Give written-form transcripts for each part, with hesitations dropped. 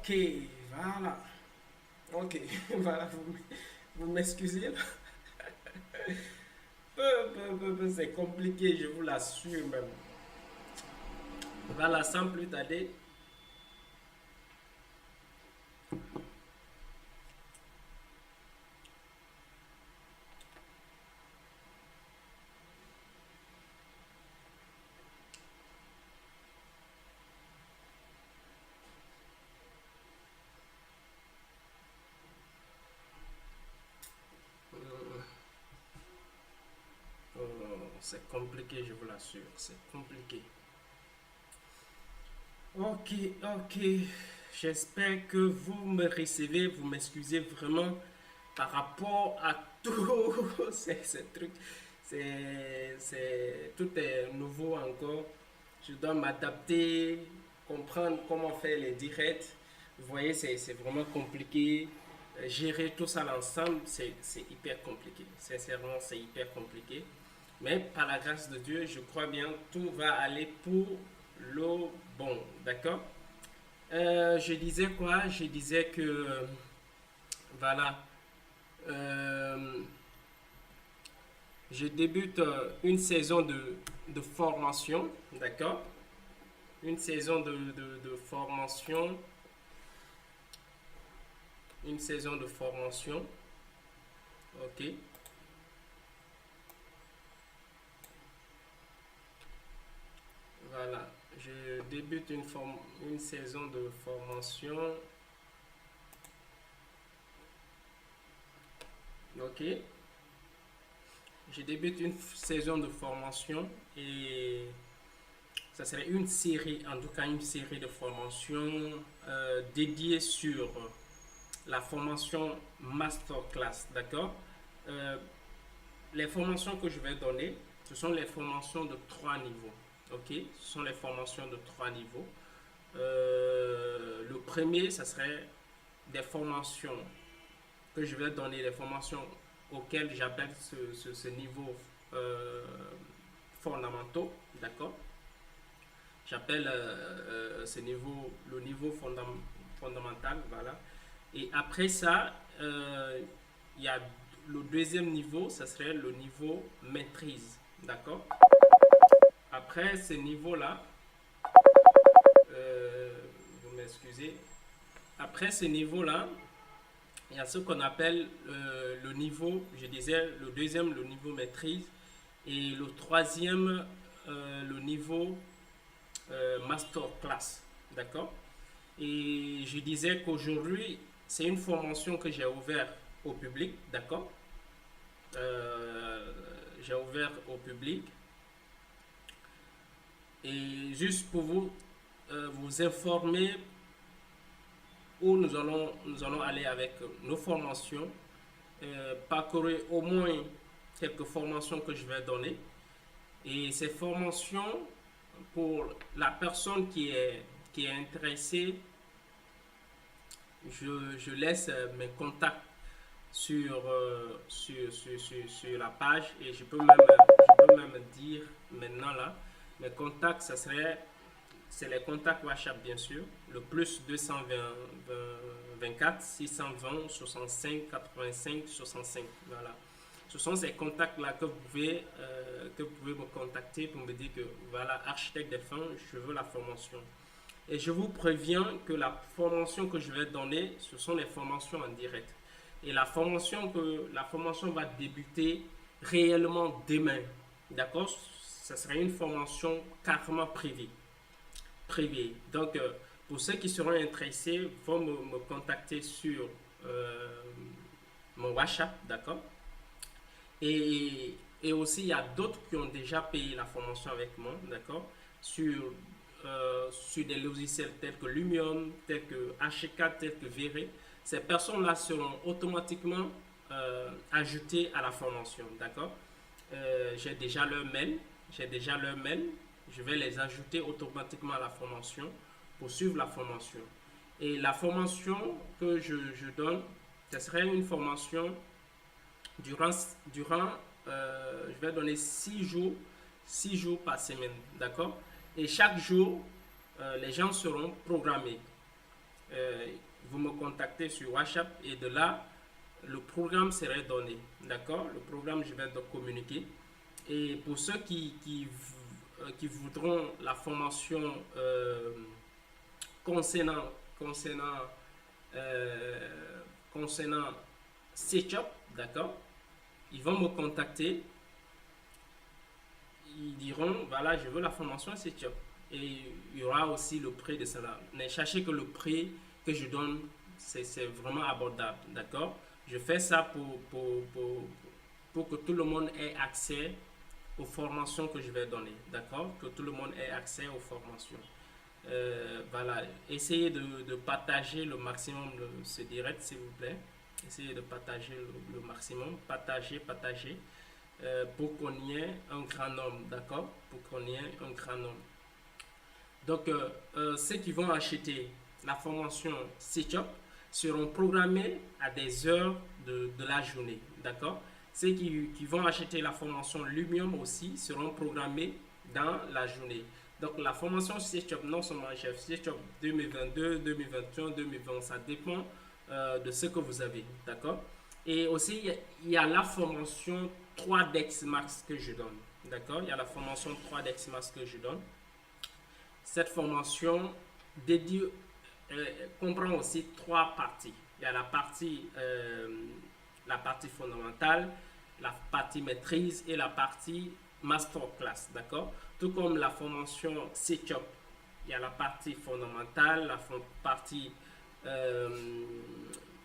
Ok, voilà. Ok, voilà, vous m'excusez. C'est compliqué, je vous l'assure même. Voilà, sans plus tarder. C'est compliqué, je vous l'assure. C'est compliqué. Ok, ok. J'espère que vous me recevez, vous m'excusez vraiment par rapport à tous ces trucs. Tout est nouveau encore. Je dois m'adapter, comprendre comment faire les directs. Vous voyez, c'est vraiment compliqué. Gérer tout ça ensemble, c'est hyper compliqué. Sincèrement, c'est hyper compliqué. Mais par la grâce de Dieu, je crois bien, tout va aller pour le bon. D'accord. Je disais quoi? Je disais que, voilà, euh, je débute une saison de formation, d'accord? Une saison de formation, une saison de formation, ok? Voilà, je débute une saison de formation, ok? Je débute une saison de formation et ça serait une série, en tout cas une série de formations dédiée sur la formation masterclass, d'accord? Euh, les formations que je vais donner, ce sont les formations de trois niveaux, ok? Ce sont les formations de trois niveaux. Le premier, ça serait des formations que je vais donner, des formations auxquelles j'appelle ce niveau euh, fondamentaux, d'accord? J'appelle ce niveau le niveau fondamental, voilà. Et après ça, il y a le deuxième niveau, ça serait le niveau maîtrise, d'accord. Après ce niveau-là, euh, vous m'excusez, après ce niveau-là, il y a ce qu'on appelle le niveau, je disais, le deuxième, le niveau maîtrise, et le troisième, le niveau masterclass, d'accord. Et je disais qu'aujourd'hui, c'est une formation que j'ai ouverte au public, d'accord. Euh, j'ai ouvert au public. Et juste pour vous informer où nous allons aller avec nos formations, parcourir au moins quelques formations que je vais donner. Et ces formations, pour la personne qui est intéressée, je laisse mes contacts sur la page et je peux même dire maintenant là, mes contacts, c'est les contacts WhatsApp bien sûr, le plus 224 620 65 85 65, voilà. Ce sont ces contacts-là que vous pouvez me contacter pour me dire que voilà, architecte des fins, je veux la formation. Et je vous préviens que la formation que je vais donner, ce sont les formations en direct. Et la formation va débuter réellement demain. D'accord? Ça sera une formation carrément privée. Privée. Donc, pour ceux qui seront intéressés, vont me contacter sur euh, mon WhatsApp. D'accord? Et aussi, il y a d'autres qui ont déjà payé la formation avec moi. D'accord? Sur des logiciels tels que Lumium, tels que HK, tels que Vere. Ces personnes-là seront automatiquement ajoutées à la formation. D'accord. J'ai déjà leur mail. J'ai déjà leur mail. Je vais les ajouter automatiquement à la formation pour suivre la formation. Et la formation que je donne, ce serait une formation durant, je vais donner 6 jours par semaine, d'accord. Et chaque jour, les gens seront programmés. vous me contactez sur WhatsApp et de là, le programme serait donné. D'accord? Le programme, je vais donc communiquer. Et pour ceux qui voudront la formation concernant, concernant, concernant SetuP, d'accord? Ils vont me contacter. Ils diront, voilà, je veux la formation SetuP. Et il y aura aussi le prix de cela. Mais sachez que le prix que je donne, c'est vraiment abordable, d'accord? Je fais ça pour que tout le monde ait accès aux formations que je vais donner, d'accord? Que tout le monde ait accès aux formations. Voilà, essayez de partager le maximum ce direct, s'il vous plaît. Essayez de partager le maximum, partagez, pour qu'on y ait un grand nombre, d'accord? Pour qu'on y ait un grand nombre. Donc, ceux qui vont acheter la formation SetuP seront programmés à des heures de la journée, d'accord? Ceux qui vont acheter la formation Lumium aussi seront programmés dans la journée. Donc, la formation SetuP, non seulement chef SetuP 2022, 2021, 2020, ça dépend de ce que vous avez, d'accord? Et aussi, il y a la formation 3DEX Max que je donne, d'accord? Il y a la formation 3DEX Max que je donne. Cette formation dédiée comprend aussi trois parties. Il y a la partie fondamentale, la partie maîtrise et la partie masterclass, d'accord? Tout comme la formation SetuP, il y a la partie fondamentale, la partie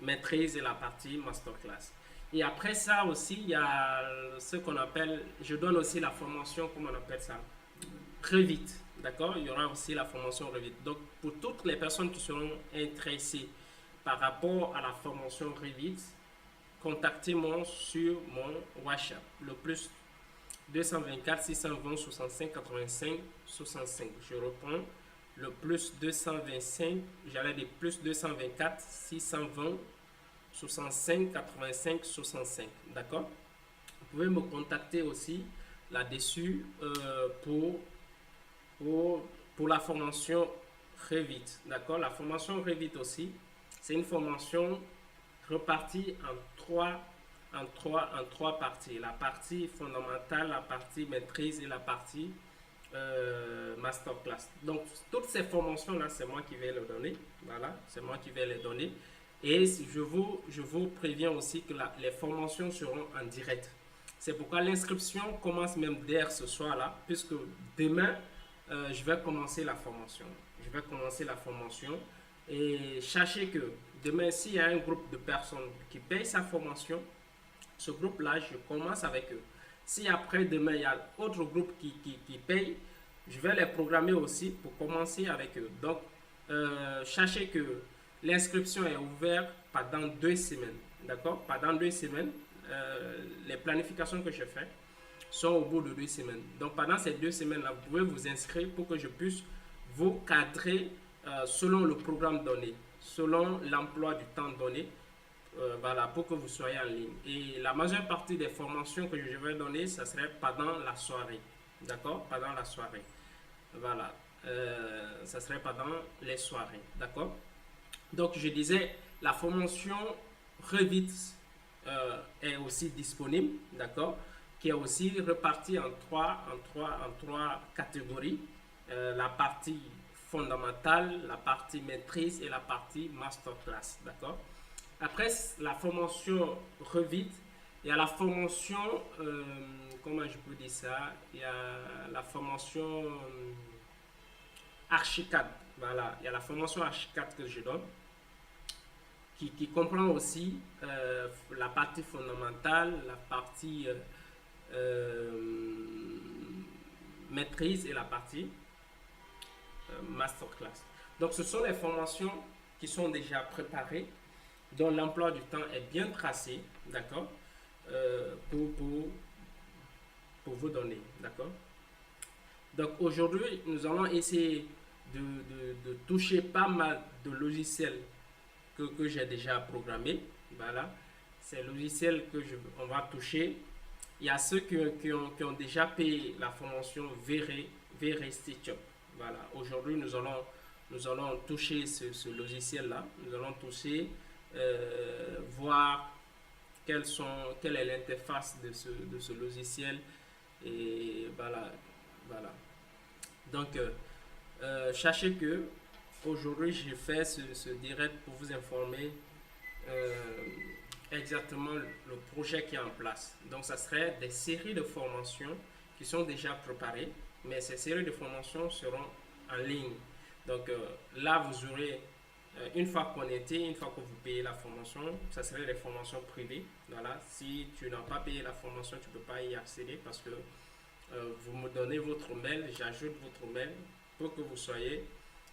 maîtrise et la partie masterclass. Et après ça aussi, il y a ce qu'on appelle, je donne aussi la formation, comment on appelle ça? Revit, d'accord? Il y aura aussi la formation Revit. Donc, pour toutes les personnes qui seront intéressées par rapport à la formation Revit, contactez-moi sur mon WhatsApp, le plus 224 620 65 85 65. Je reprends le plus 225, j'allais dire plus 224 620 65 85 65. D'accord? Vous pouvez me contacter aussi là-dessus pour la formation Revit. D'accord? La formation Revit aussi, c'est une formation repartie en trois parties. La partie fondamentale, la partie maîtrise et la partie masterclass. Donc, toutes ces formations-là, c'est moi qui vais les donner. Voilà, c'est moi qui vais les donner. Et je vous préviens aussi que les formations seront en direct. C'est pourquoi l'inscription commence même dès ce soir-là, puisque demain, je vais commencer la formation. Je vais commencer la formation. Et sachez que demain, s'il y a un groupe de personnes qui payent sa formation, ce groupe-là, je commence avec eux. Si après demain, il y a autre groupe qui paye, je vais les programmer aussi pour commencer avec eux. Donc, sachez que l'inscription est ouverte pendant 2 semaines. D'accord? Pendant 2 semaines, les planifications que je fais sont au bout de 2 semaines. Donc, pendant ces 2 semaines-là, vous pouvez vous inscrire pour que je puisse vous cadrer selon le programme donné, selon l'emploi du temps donné. Voilà, pour que vous soyez en ligne. Et la majeure partie des formations que je vais donner, ça serait pendant la soirée. D'accord? Pendant la soirée. Voilà. Ça serait pendant les soirées. D'accord? Donc, je disais, la formation Revit est aussi disponible. D'accord? Qui est aussi répartie en trois catégories. La partie fondamentale, la partie maîtrise et la partie masterclass. D'accord? Après la formation Revit, il y a la formation, comment je peux dire ça? Il y a la formation Archicad. Voilà, il y a la formation Archicad que je donne, qui comprend aussi la partie fondamentale, la partie maîtrise et la partie masterclass. Donc, ce sont les formations qui sont déjà préparées, dont l'emploi du temps est bien tracé, d'accord, pour vous donner, d'accord. Donc aujourd'hui, nous allons essayer de toucher pas mal de logiciels que j'ai déjà programmés, voilà. Ces logiciels on va toucher. Il y a ceux qui ont déjà payé la formation VRE SetuP. Voilà. Aujourd'hui, nous allons nous allons toucher ce logiciel-là. Nous allons toucher, voir quelle est l'interface de ce logiciel. Et voilà. Voilà. Donc, sachez que aujourd'hui, j'ai fait ce direct pour vous informer exactement le projet qui est en place. Donc, ça serait des séries de formations qui sont déjà préparées, mais ces séries de formations seront en ligne. Donc, là, vous aurez, une fois connecté, une fois que vous payez la formation, ça serait des formations privées. Voilà. Si tu n'as pas payé la formation, tu ne peux pas y accéder parce que vous me donnez votre mail, j'ajoute votre mail pour que vous soyez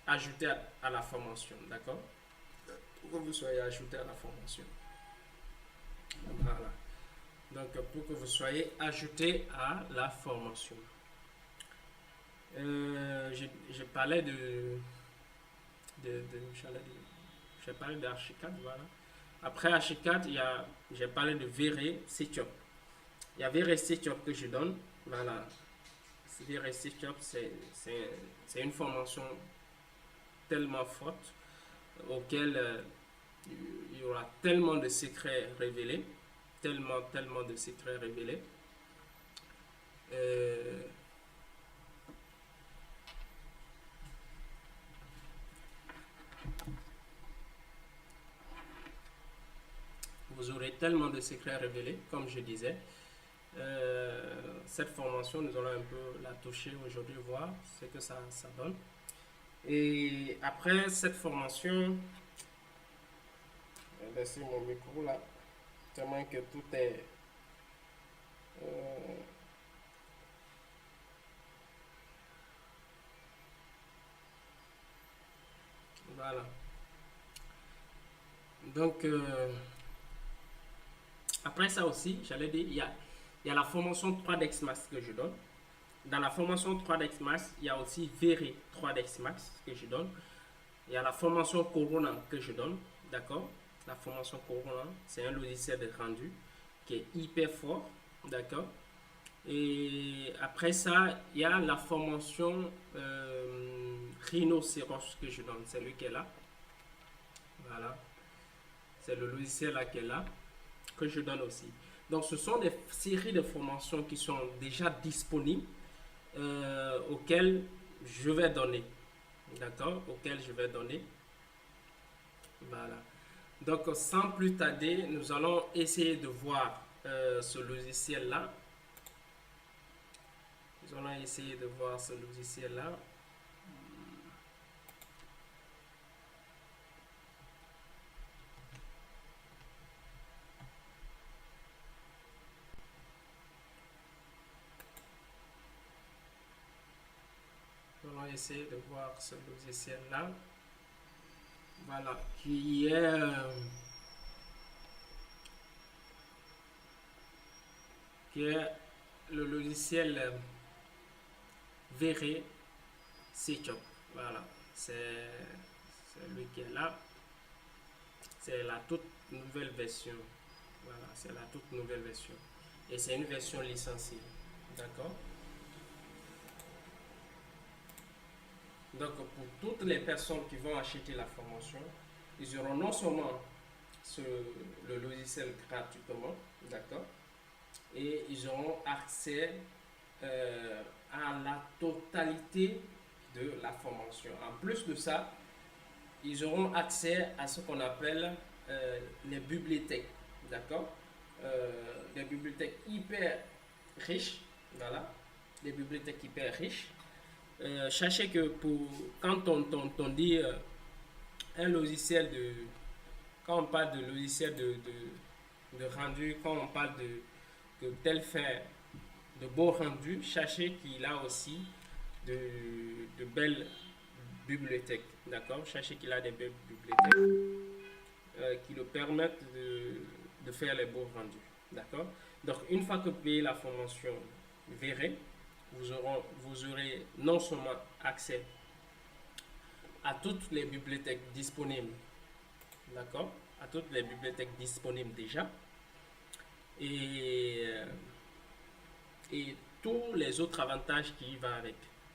ajouté à la formation, d'accord? Pour que vous soyez ajouté à la formation. Voilà. Donc, pour que vous soyez ajouté à la formation. J'ai parlé j'ai parlé d'Archicad, voilà. Après Archicad, j'ai parlé de Vere Setup. Il y a Vere Setup que je donne, voilà. Vere Setup, c'est une formation tellement forte auquel il y aura tellement de secrets révélés, tellement de secrets révélés. Vous aurez tellement de secrets révélés, comme je disais. Cette formation, nous allons un peu la toucher aujourd'hui, voir ce que ça donne. Et après cette formation, je vais laisser mon micro là, tellement que tout est... voilà. Donc, après ça aussi, j'allais dire, il y a la formation 3DX Max que je donne. Dans la formation 3DX Max, il y a aussi Vere 3DX Max que je donne. Il y a la formation Corona que je donne, d'accord? La formation Corona, c'est un logiciel de rendu qui est hyper fort, d'accord? Et après ça, il y a la formation Rhinoceros que je donne, c'est lui qui est là. Voilà, c'est le logiciel là qui est là, que je donne aussi. Donc ce sont des séries de formations qui sont déjà disponibles, auxquelles je vais donner. D'accord? Auxquelles je vais donner. Voilà. Donc sans plus tarder, nous allons essayer de voir ce logiciel là. Nous allons essayer de voir ce logiciel là. Nous allons essayer de voir ce logiciel là. Voilà, qui est le logiciel Vere Setup. Voilà, c'est lui qui est là. C'est la toute nouvelle version. Voilà, c'est la toute nouvelle version. Et c'est une version licenciée. D'accord? Donc, pour toutes les personnes qui vont acheter la formation, ils auront non seulement le logiciel gratuitement, d'accord? Et ils auront accès à la totalité de la formation. En plus de ça, ils auront accès à ce qu'on appelle les bibliothèques, d'accord? Des bibliothèques hyper riches, voilà, des bibliothèques hyper riches. Sachez que quand on dit un logiciel quand on parle de logiciel de rendu, quand on parle de tel faire de beaux rendus, sachez qu'il a aussi de belles bibliothèques, d'accord? Sachez qu'il a des belles bibliothèques qui le permettent de faire les beaux rendus, d'accord? Donc une fois que vous payez la formation Vere, vous aurez non seulement accès à toutes les bibliothèques disponibles, d'accord? À toutes les bibliothèques disponibles déjà, et tous les autres avantages qui y vont avec,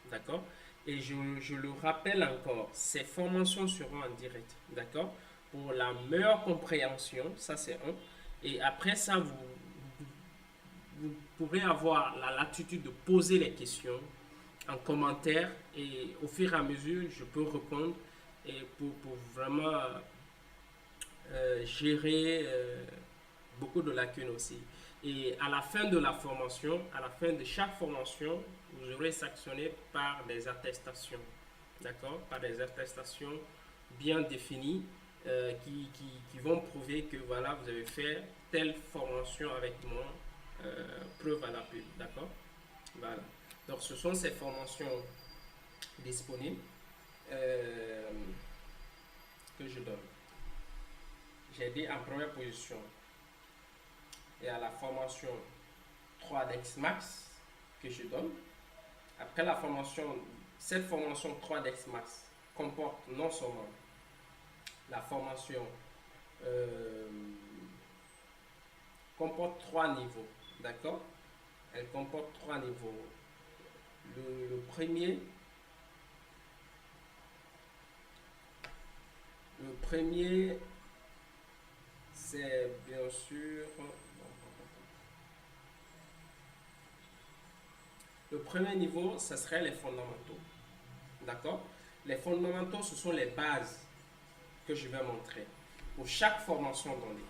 d'accord? Et je le rappelle encore, ces formations seront en direct, d'accord? Pour la meilleure compréhension, ça c'est un. Et après ça, vous pourrez avoir la latitude de poser les questions en commentaire et au fur et à mesure, je peux répondre et pour vraiment gérer beaucoup de lacunes aussi. Et à la fin de la formation, à la fin de chaque formation, vous aurez sanctionné par des attestations, d'accord? Par des attestations bien définies qui vont prouver que voilà, vous avez fait telle formation avec moi, preuve à l'appui, d'accord? Voilà. Donc ce sont ces formations disponibles euh, que je donne. J'ai dit en première position, il y a la formation 3DEX Max que je donne. Après la formation, cette formation 3DEX Max comporte non seulement la formation euh, comporte trois niveaux, d'accord? Elle comporte trois niveaux. Le premier, le premier, c'est bien sûr. Le premier niveau, ce serait les fondamentaux. D'accord? Les fondamentaux, ce sont les bases que je vais montrer pour chaque formation donnée.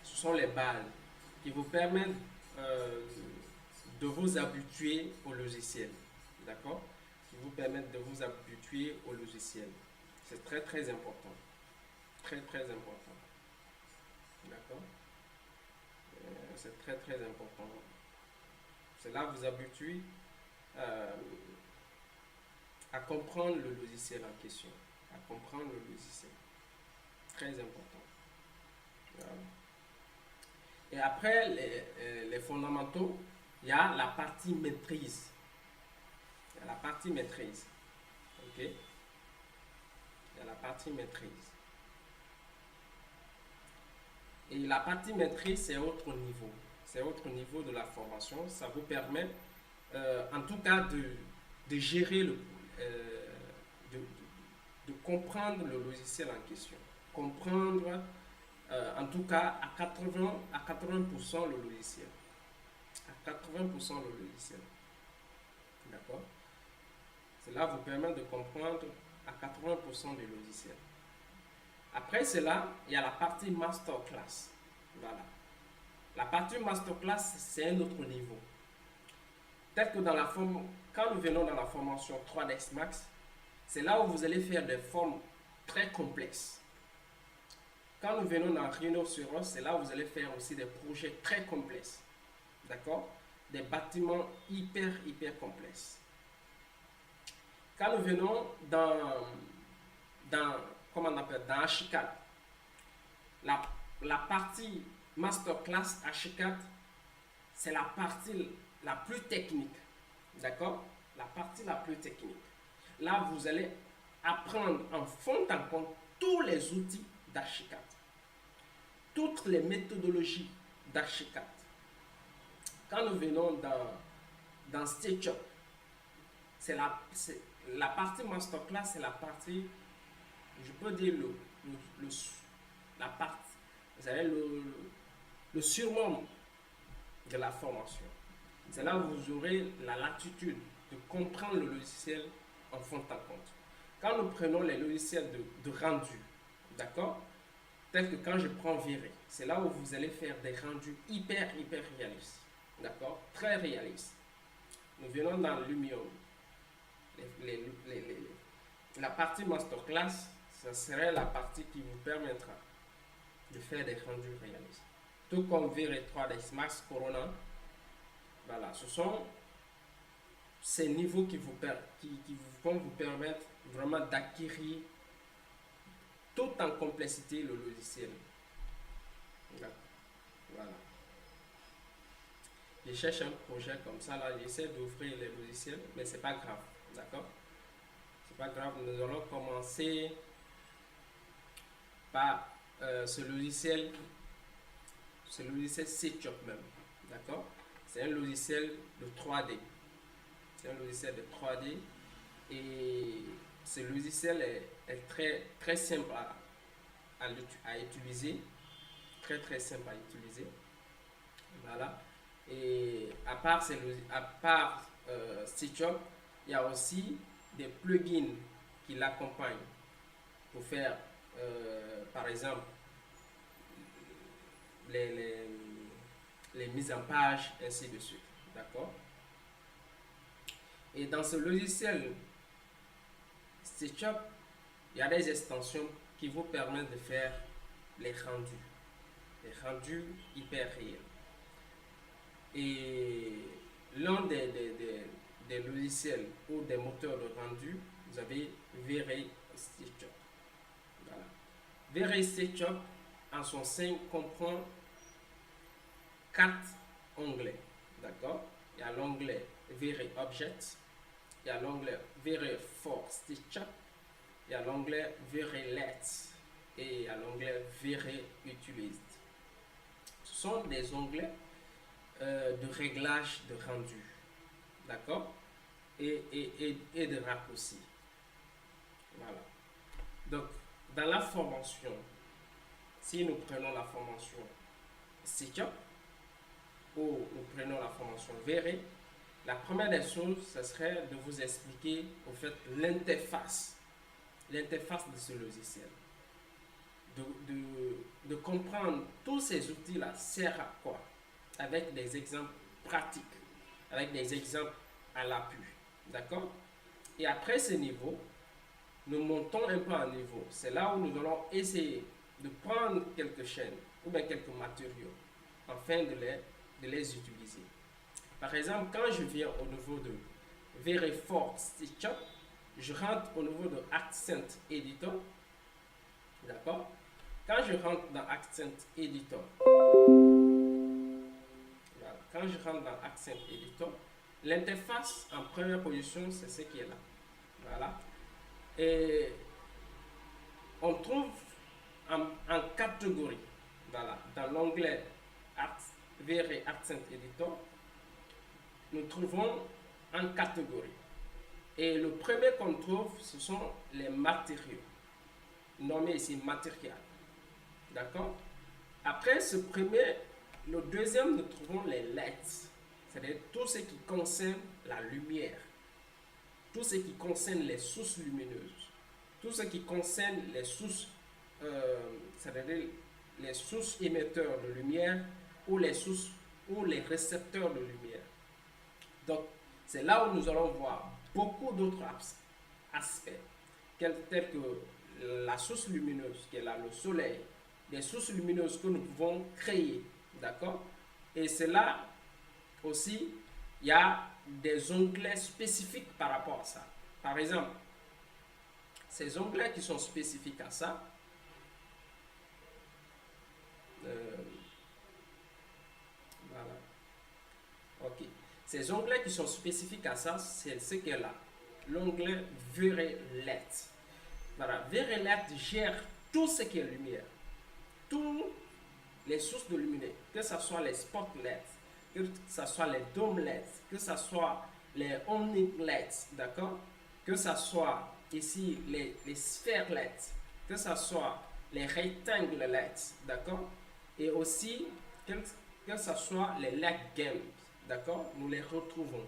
Ce sont les bases qui vous permettent euh, de vous habituer au logiciel. D'accord? Qui vous permettent de vous habituer au logiciel. C'est très très important. Très très important. D'accord? C'est très très important. Cela vous habitue euh, à comprendre le logiciel en question. À comprendre le logiciel. Très important. Voilà. Et après les fondamentaux, il y a la partie maîtrise. Il y a la partie maîtrise. Ok? Il y a la partie maîtrise. Et la partie maîtrise, c'est autre niveau. C'est autre niveau de la formation. Ça vous permet, en tout cas, de gérer de, de comprendre le logiciel en question. Comprendre, en tout cas, à 80% le logiciel. À 80% le logiciel. D'accord? Cela vous permet de comprendre à 80% du logiciel. Après cela, il y a la partie masterclass. Voilà. La partie masterclass, c'est un autre niveau. Peut-être que quand nous venons dans la formation 3DEX Max, c'est là où vous allez faire des formes très complexes. Quand nous venons dans Rhinoceros, c'est là où vous allez faire aussi des projets très complexes. D'accord? Des bâtiments hyper complexes. Quand nous venons comment on appelle, dans Archicad, la partie masterclass Archicad, c'est la partie la plus technique. D'accord? La partie la plus technique. Là, vous allez apprendre en fond en compte tous les outils d'Archicad, toutes les méthodologies d'Archicad. Quand nous venons dans SketchUp, c'est la partie masterclass, c'est la partie, je peux dire, la partie, vous savez, le surnom de la formation. C'est là où vous aurez la latitude de comprendre le logiciel en fond en compte. Quand nous prenons les logiciels de rendu, d'accord, tel que quand je prends Viré, c'est là où vous allez faire des rendus hyper réalistes, d'accord, très réalistes. Nous venons dans Lumion. La partie masterclass, ce serait la partie qui vous permettra de faire des rendus réalistes. Tout comme Viré 3ds Max Corona, voilà, ce sont ces niveaux qui vont vous permettre vraiment d'acquérir tout en complexité le logiciel. Voilà. Je cherche un projet comme ça, là, j'essaie d'ouvrir les logiciels, mais c'est pas grave, d'accord? C'est pas grave, nous allons commencer par ce logiciel SketchUp même, d'accord? C'est un logiciel de 3D. C'est un logiciel de 3D Et ce logiciel est très simple à utiliser. Très simple à utiliser. Voilà. Et à part StitchUp, il y a aussi des plugins qui l'accompagnent pour faire, par exemple, les, les, les mises en page, ainsi de suite. D'accord? Et dans ce logiciel StitchUp, il y a des extensions qui vous permettent de faire les rendus hyper réels. Et l'un des logiciels ou des moteurs de rendu, vous avez V-Ray StitchUp. Voilà. V-Ray StitchUp, en son sein, comprend 4 onglets. D'accord? Il y a l'onglet V-Ray Object, il y a l'onglet V-Ray for StitchUp, il y a l'onglet V-Ray Let et il y a l'onglet V-Ray Utilized. Ce sont des onglets de réglage de rendu, d'accord, et de raccourcis. Voilà. Donc, dans la formation, si nous prenons la formation StitchUp ou nous prenons la formation V-Ray, la première des choses, ce serait de vous expliquer au fait l'interface de ce logiciel. De comprendre tous ces outils-là servent à quoi, avec des exemples pratiques, avec des exemples à l'appui. D'accord? Et après ce niveau, nous montons un peu en niveau. C'est là où nous allons essayer de prendre quelques chaînes ou bien quelques matériaux afin de les utiliser. Par exemple, quand je viens au niveau de V-Ray for StitchUp, je rentre au niveau de Accent Editor. D'accord? Quand je rentre dans Accent Editor, voilà, quand je rentre dans Accent Editor, l'interface en première position, c'est ce qui est là. Voilà. Et on trouve en catégorie, voilà, dans l'onglet V-Ray Accent Editor, nous trouvons en catégorie. Et le premier qu'on trouve, ce sont les matériaux, nommés ici matériel. D'accord? Après ce premier, le deuxième, nous trouvons les LED, c'est-à-dire tout ce qui concerne la lumière, tout ce qui concerne les sources lumineuses, tout ce qui concerne les sources, c'est-à-dire les sources émetteurs de lumière ou les sources ou les récepteurs de lumière. Donc, c'est là où nous allons voir beaucoup d'autres aspects, tels que la source lumineuse, qui est là le soleil, des sources lumineuses que nous pouvons créer, d'accord? Et c'est là aussi, il y a des onglets spécifiques par rapport à ça. Par exemple, ces onglets qui sont spécifiques à ça, voilà, ok. Ces onglets qui sont spécifiques à ça, c'est ce qu'est là. L'onglet V-Ray Let. Voilà, V-Ray Let gère tout ce qui est lumière. Toutes les sources de lumière, que ce soit les spot LED, que ce soit les dômes LED, que ce soit les omni LED, d'accord, que ce soit ici les sphères LED, que ce soit les rectangles LED, d'accord, et aussi que ce soit les LED games, d'accord, nous les retrouvons.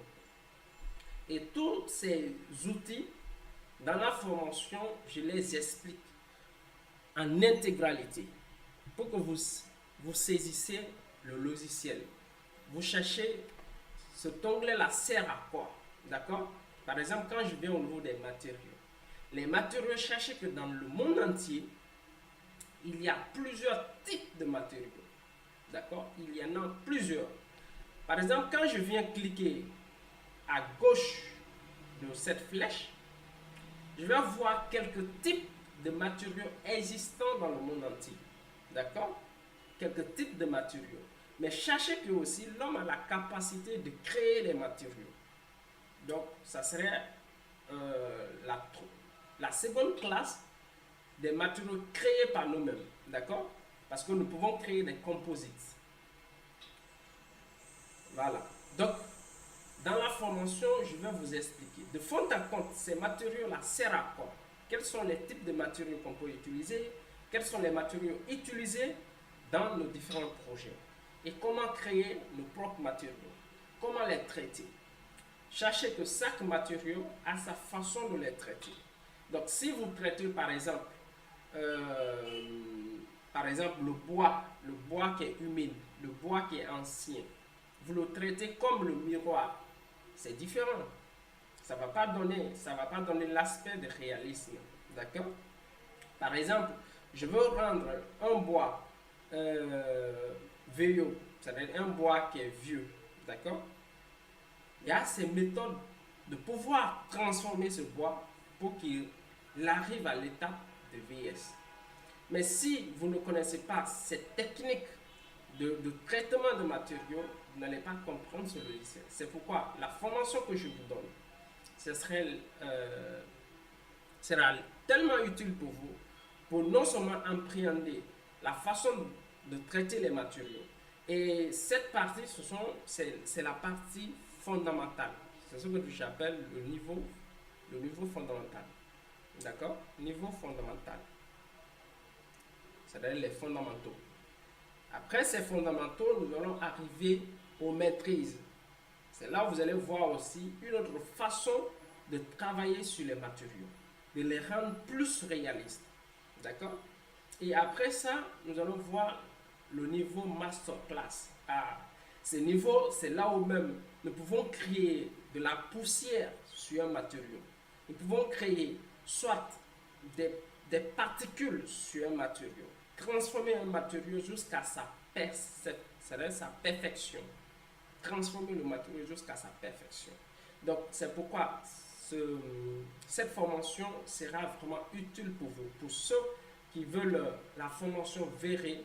Et tous ces outils, dans la formation, je les explique en intégralité pour que vous saisissez le logiciel. Vous cherchez cet onglet-là sert à quoi? D'accord? Par exemple, quand je viens au niveau des matériaux, les matériaux, sachez que dans le monde entier, il y a plusieurs types de matériaux. D'accord? Il y en a plusieurs. Par exemple, quand je viens cliquer à gauche de cette flèche, je vais voir quelques types de matériaux existants dans le monde entier. D'accord? Quelques types de matériaux. Mais sachez que aussi l'homme a la capacité de créer les matériaux. Donc, ça serait la seconde classe des matériaux créés par nous-mêmes. D'accord? Parce que nous pouvons créer des composites. Voilà. Donc, Dans la formation, je vais vous expliquer. De fond en comble, ces matériaux-là servent à quoi? Quels sont les types de matériaux qu'on peut utiliser? Quels sont les matériaux utilisés dans nos différents projets? Et comment créer nos propres matériaux? Comment les traiter? Sachez que chaque matériau a sa façon de les traiter. Donc, si vous traitez euh, par exemple le bois qui est humide, le bois qui est ancien, vous le traitez comme le miroir, c'est différent. Ça va pas donner l'aspect de réalisme. D'accord? Par exemple, je veux rendre un bois vieux, c'est-à-dire un bois qui est vieux. D'accord? Il y a ces méthodes de pouvoir transformer ce bois pour qu'il arrive à l'étape de vieillesse. Mais si vous ne connaissez pas cette technique de traitement de matériaux, vous n'allez pas comprendre ce logiciel. C'est pourquoi la formation que je vous donne, ce sera tellement utile pour vous, pour non seulement appréhender la façon de traiter les matériaux. Et cette partie, c'est la partie fondamentale. C'est ce que j'appelle le niveau fondamental. D'accord? Niveau fondamental. C'est-à-dire les fondamentaux. Après ces fondamentaux, nous allons arriver aux maîtrises. C'est là où vous allez voir aussi une autre façon de travailler sur les matériaux, de les rendre plus réalistes. D'accord? Et après ça, nous allons voir le niveau masterclass. Ah, ce niveau, c'est là où même nous pouvons créer de la poussière sur un matériau. Nous pouvons créer soit des particules sur un matériau, transformer un matériau jusqu'à sa perfection. Transformer le matériau jusqu'à sa perfection. Donc, c'est pourquoi cette formation sera vraiment utile pour vous, pour ceux qui veulent la formation Véré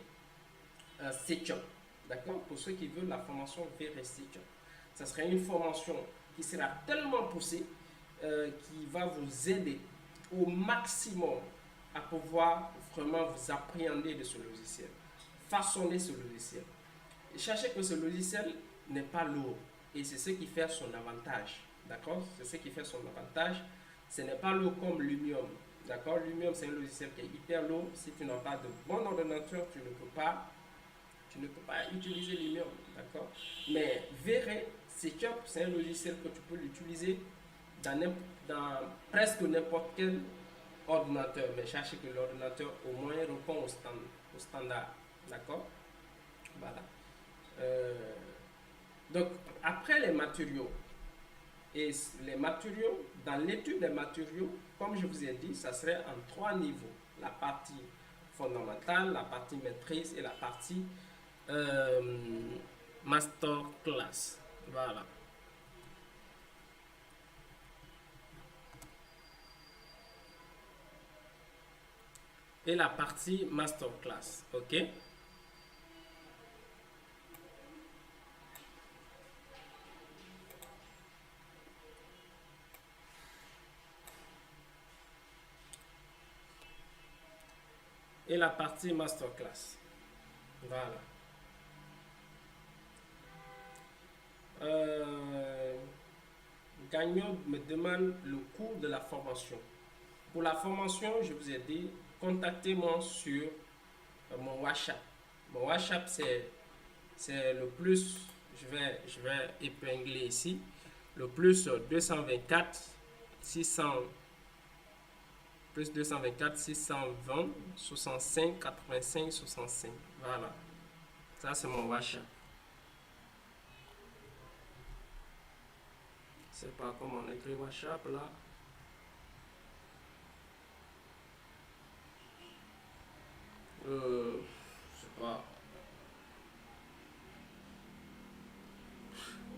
Setchup. D'accord? Pour ceux qui veulent la formation Véré Setchup. Ça sera une formation qui sera tellement poussée qui va vous aider au maximum à pouvoir vraiment vous appréhender de ce logiciel, façonner ce logiciel. Et sachez que ce logiciel n'est pas lourd et c'est ce qui fait son avantage. D'accord? C'est ce qui fait son avantage. Ce n'est pas lourd comme Lumium. D'accord? Lumium, c'est un logiciel qui est hyper lourd. Si tu n'as pas de bon ordinateur, tu ne peux pas utiliser Lumium. D'accord? Mais Véré Setchup, c'est un logiciel que tu peux l'utiliser dans presque n'importe quel ordinateur. Mais sachez que l'ordinateur au moins répond au standard. D'accord? Voilà. Donc, après les matériaux, dans l'étude des matériaux, comme je vous ai dit, ça serait en 3 niveaux. La partie fondamentale, la partie maîtrise et la partie masterclass. Voilà. Et la partie masterclass. OK? Et la partie masterclass. Voilà. Gagnon me demande le coût de la formation. Pour la formation, je vous ai dit, contactez-moi sur mon WhatsApp. Mon WhatsApp, c'est le plus, je vais épingler ici, le plus 224 600 plus 224 620 65 85 65. Voilà. Ça, c'est mon WhatsApp. Je sais pas comment on écrit WhatsApp là. Je sais pas.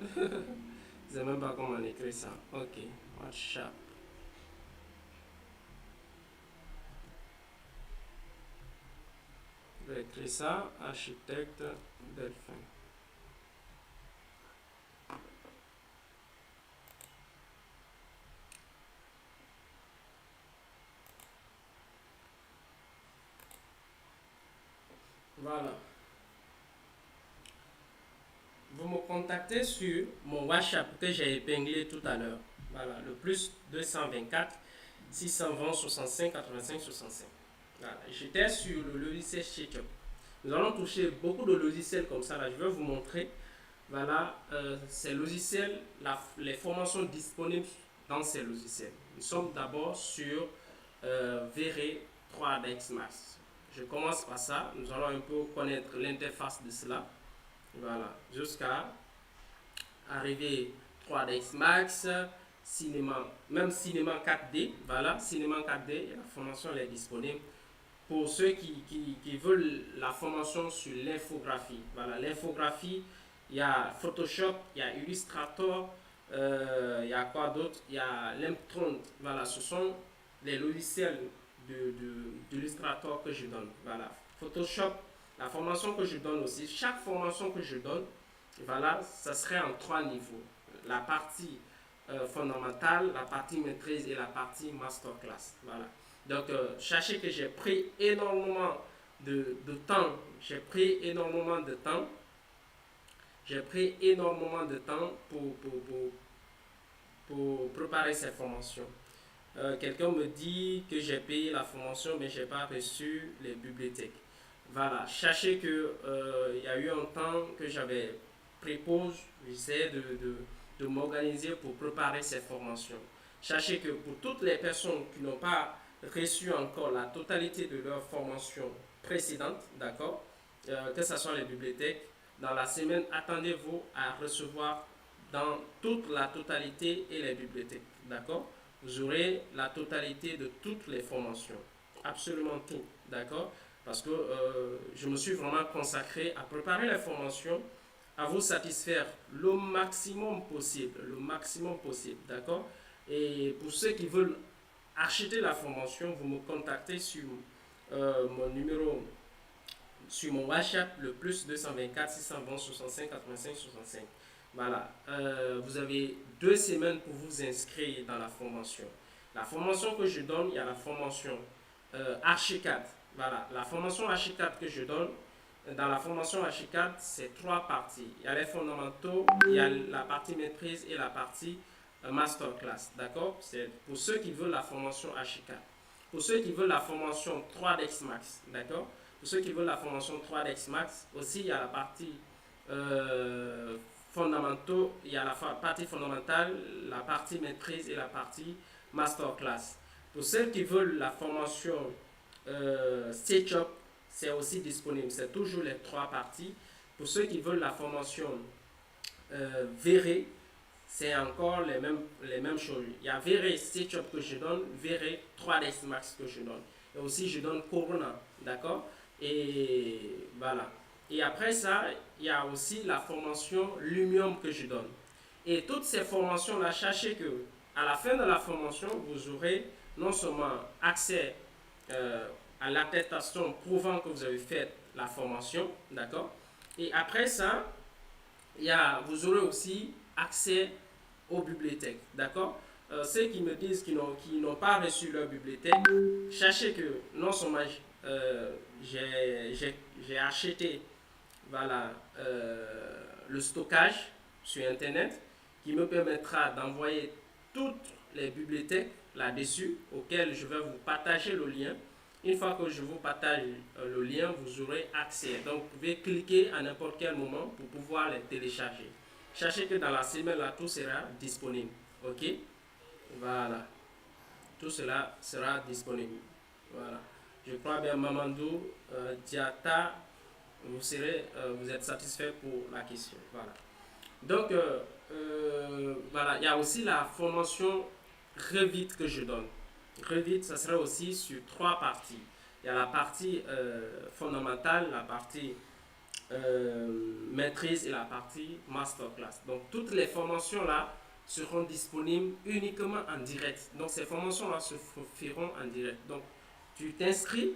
Je sais même pas comment on écrit ça. Ok. WhatsApp. Je vais écrire ça. Architecte Delphin. Voilà. Vous me contacter sur mon WhatsApp que j'ai épinglé tout à l'heure. Voilà, le plus 224 620 65 85 65. Voilà, j'étais sur le logiciel SketchUp. Nous allons toucher beaucoup de logiciels comme ça. Là, je vais vous montrer. Voilà, ces logiciels, les formations disponibles dans ces logiciels. Nous sommes d'abord sur VRE 3ds Max. Je commence par ça. Nous allons un peu connaître l'interface de cela. Voilà, jusqu'à arriver 3ds Max, cinéma, même cinéma 4D. Voilà, cinéma 4D, la formation elle est disponible. Pour ceux qui veulent la formation sur l'infographie, voilà, l'infographie, il y a Photoshop, il y a Illustrator, il y a quoi d'autre? Il y a Lightroom. Voilà, ce sont les logiciels d'Illustrator que je donne. Voilà, Photoshop, la formation que je donne aussi, chaque formation que je donne, voilà, ça serait en 3 niveaux. La partie fondamentale, la partie maîtrise et la partie masterclass. Voilà. Donc, sachez que j'ai pris énormément de temps. J'ai pris énormément de temps. J'ai pris énormément de temps pour préparer ces formations. Quelqu'un me dit que j'ai payé la formation, mais je n'ai pas reçu les bibliothèques. Voilà. Sachez que il y a eu un temps que j'avais pris pause. J'essayais de m'organiser pour préparer ces formations. Sachez que pour toutes les personnes qui n'ont pas reçu encore la totalité de leur formation précédente, d'accord, que ce soit les bibliothèques, dans la semaine, attendez-vous à recevoir dans toute la totalité et les bibliothèques, d'accord. Vous aurez la totalité de toutes les formations, absolument tout, d'accord, parce que je me suis vraiment consacré à préparer les formations, à vous satisfaire le maximum possible, d'accord. Et pour ceux qui veulent acheter la formation, vous me contactez sur mon numéro, sur mon WhatsApp, le plus 224 620 65 85 65. Voilà, vous avez 2 semaines pour vous inscrire dans la formation. La formation que je donne, il y a la formation Archicad. Voilà, la formation Archicad que je donne, dans la formation Archicad, c'est 3 parties. Il y a les fondamentaux, il y a la partie maîtrise et la partie masterclass. D'accord? C'est pour ceux qui veulent la formation Archicad. Pour ceux qui veulent la formation 3ds Max. D'accord? Pour ceux qui veulent la formation 3ds Max, aussi il y a la partie fondamentaux, il y a la partie fondamentale, la partie maîtrise et la partie masterclass. Pour ceux qui veulent la formation SketchUp, c'est aussi disponible. C'est toujours les 3 parties. Pour ceux qui veulent la formation VRE, c'est encore les mêmes choses. Il y a VRE SketchUp que je donne, VRE 3ds Max que je donne. Et aussi, je donne Corona, d'accord? Et voilà. Et après ça, il y a aussi la formation Lumium que je donne. Et toutes ces formations-là, sachez que à la fin de la formation, vous aurez non seulement accès à l'attestation prouvant que vous avez fait la formation, d'accord? Et après ça, vous aurez aussi accès aux bibliothèques, d'accord? Ceux qui me disent qu'ils n'ont pas reçu leur bibliothèque, sachez que non seulement j'ai acheté, voilà, le stockage sur Internet qui me permettra d'envoyer toutes les bibliothèques là-dessus, auxquelles je vais vous partager le lien. Une fois que je vous partage le lien, vous aurez accès. Donc, vous pouvez cliquer à n'importe quel moment pour pouvoir les télécharger. Sachez que dans la semaine, là, tout sera disponible. OK? Voilà. Tout cela sera disponible. Voilà. Je crois bien, Mamandou Diata, vous êtes satisfait pour la question. Voilà. Donc, voilà. Il y a aussi la formation Revit que je donne. Revit, ça sera aussi sur 3 parties. Il y a la partie fondamentale, la partie maîtrise et la partie masterclass. Donc, toutes les formations là seront disponibles uniquement en direct. Donc, ces formations là se feront en direct. Donc, tu t'inscris,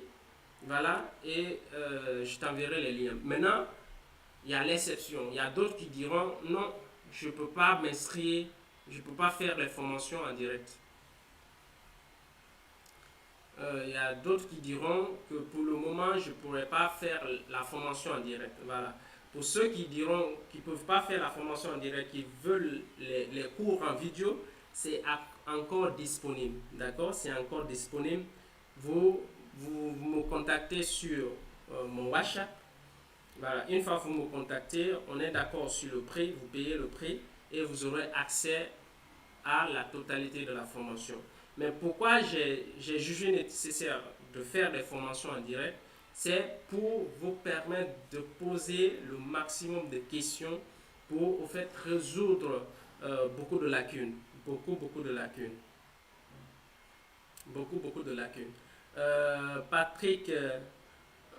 voilà, et je t'enverrai les liens. Maintenant, il y a l'exception. Il y a d'autres qui diront non, je ne peux pas m'inscrire, je ne peux pas faire les formations en direct. Il y a d'autres qui diront que pour le moment, je ne pourrais pas faire la formation en direct. Voilà. Pour ceux qui diront qu'ils ne peuvent pas faire la formation en direct, qui veulent les cours en vidéo, c'est encore disponible. D'accord? C'est encore disponible. Vous me contactez sur mon WhatsApp. Voilà, une fois que vous me contactez, on est d'accord sur le prix, vous payez le prix et vous aurez accès à la totalité de la formation. Mais pourquoi j'ai jugé nécessaire de faire des formations en direct? C'est pour vous permettre de poser le maximum de questions pour au fait résoudre beaucoup de lacunes. Beaucoup de lacunes. Beaucoup de lacunes. Patrick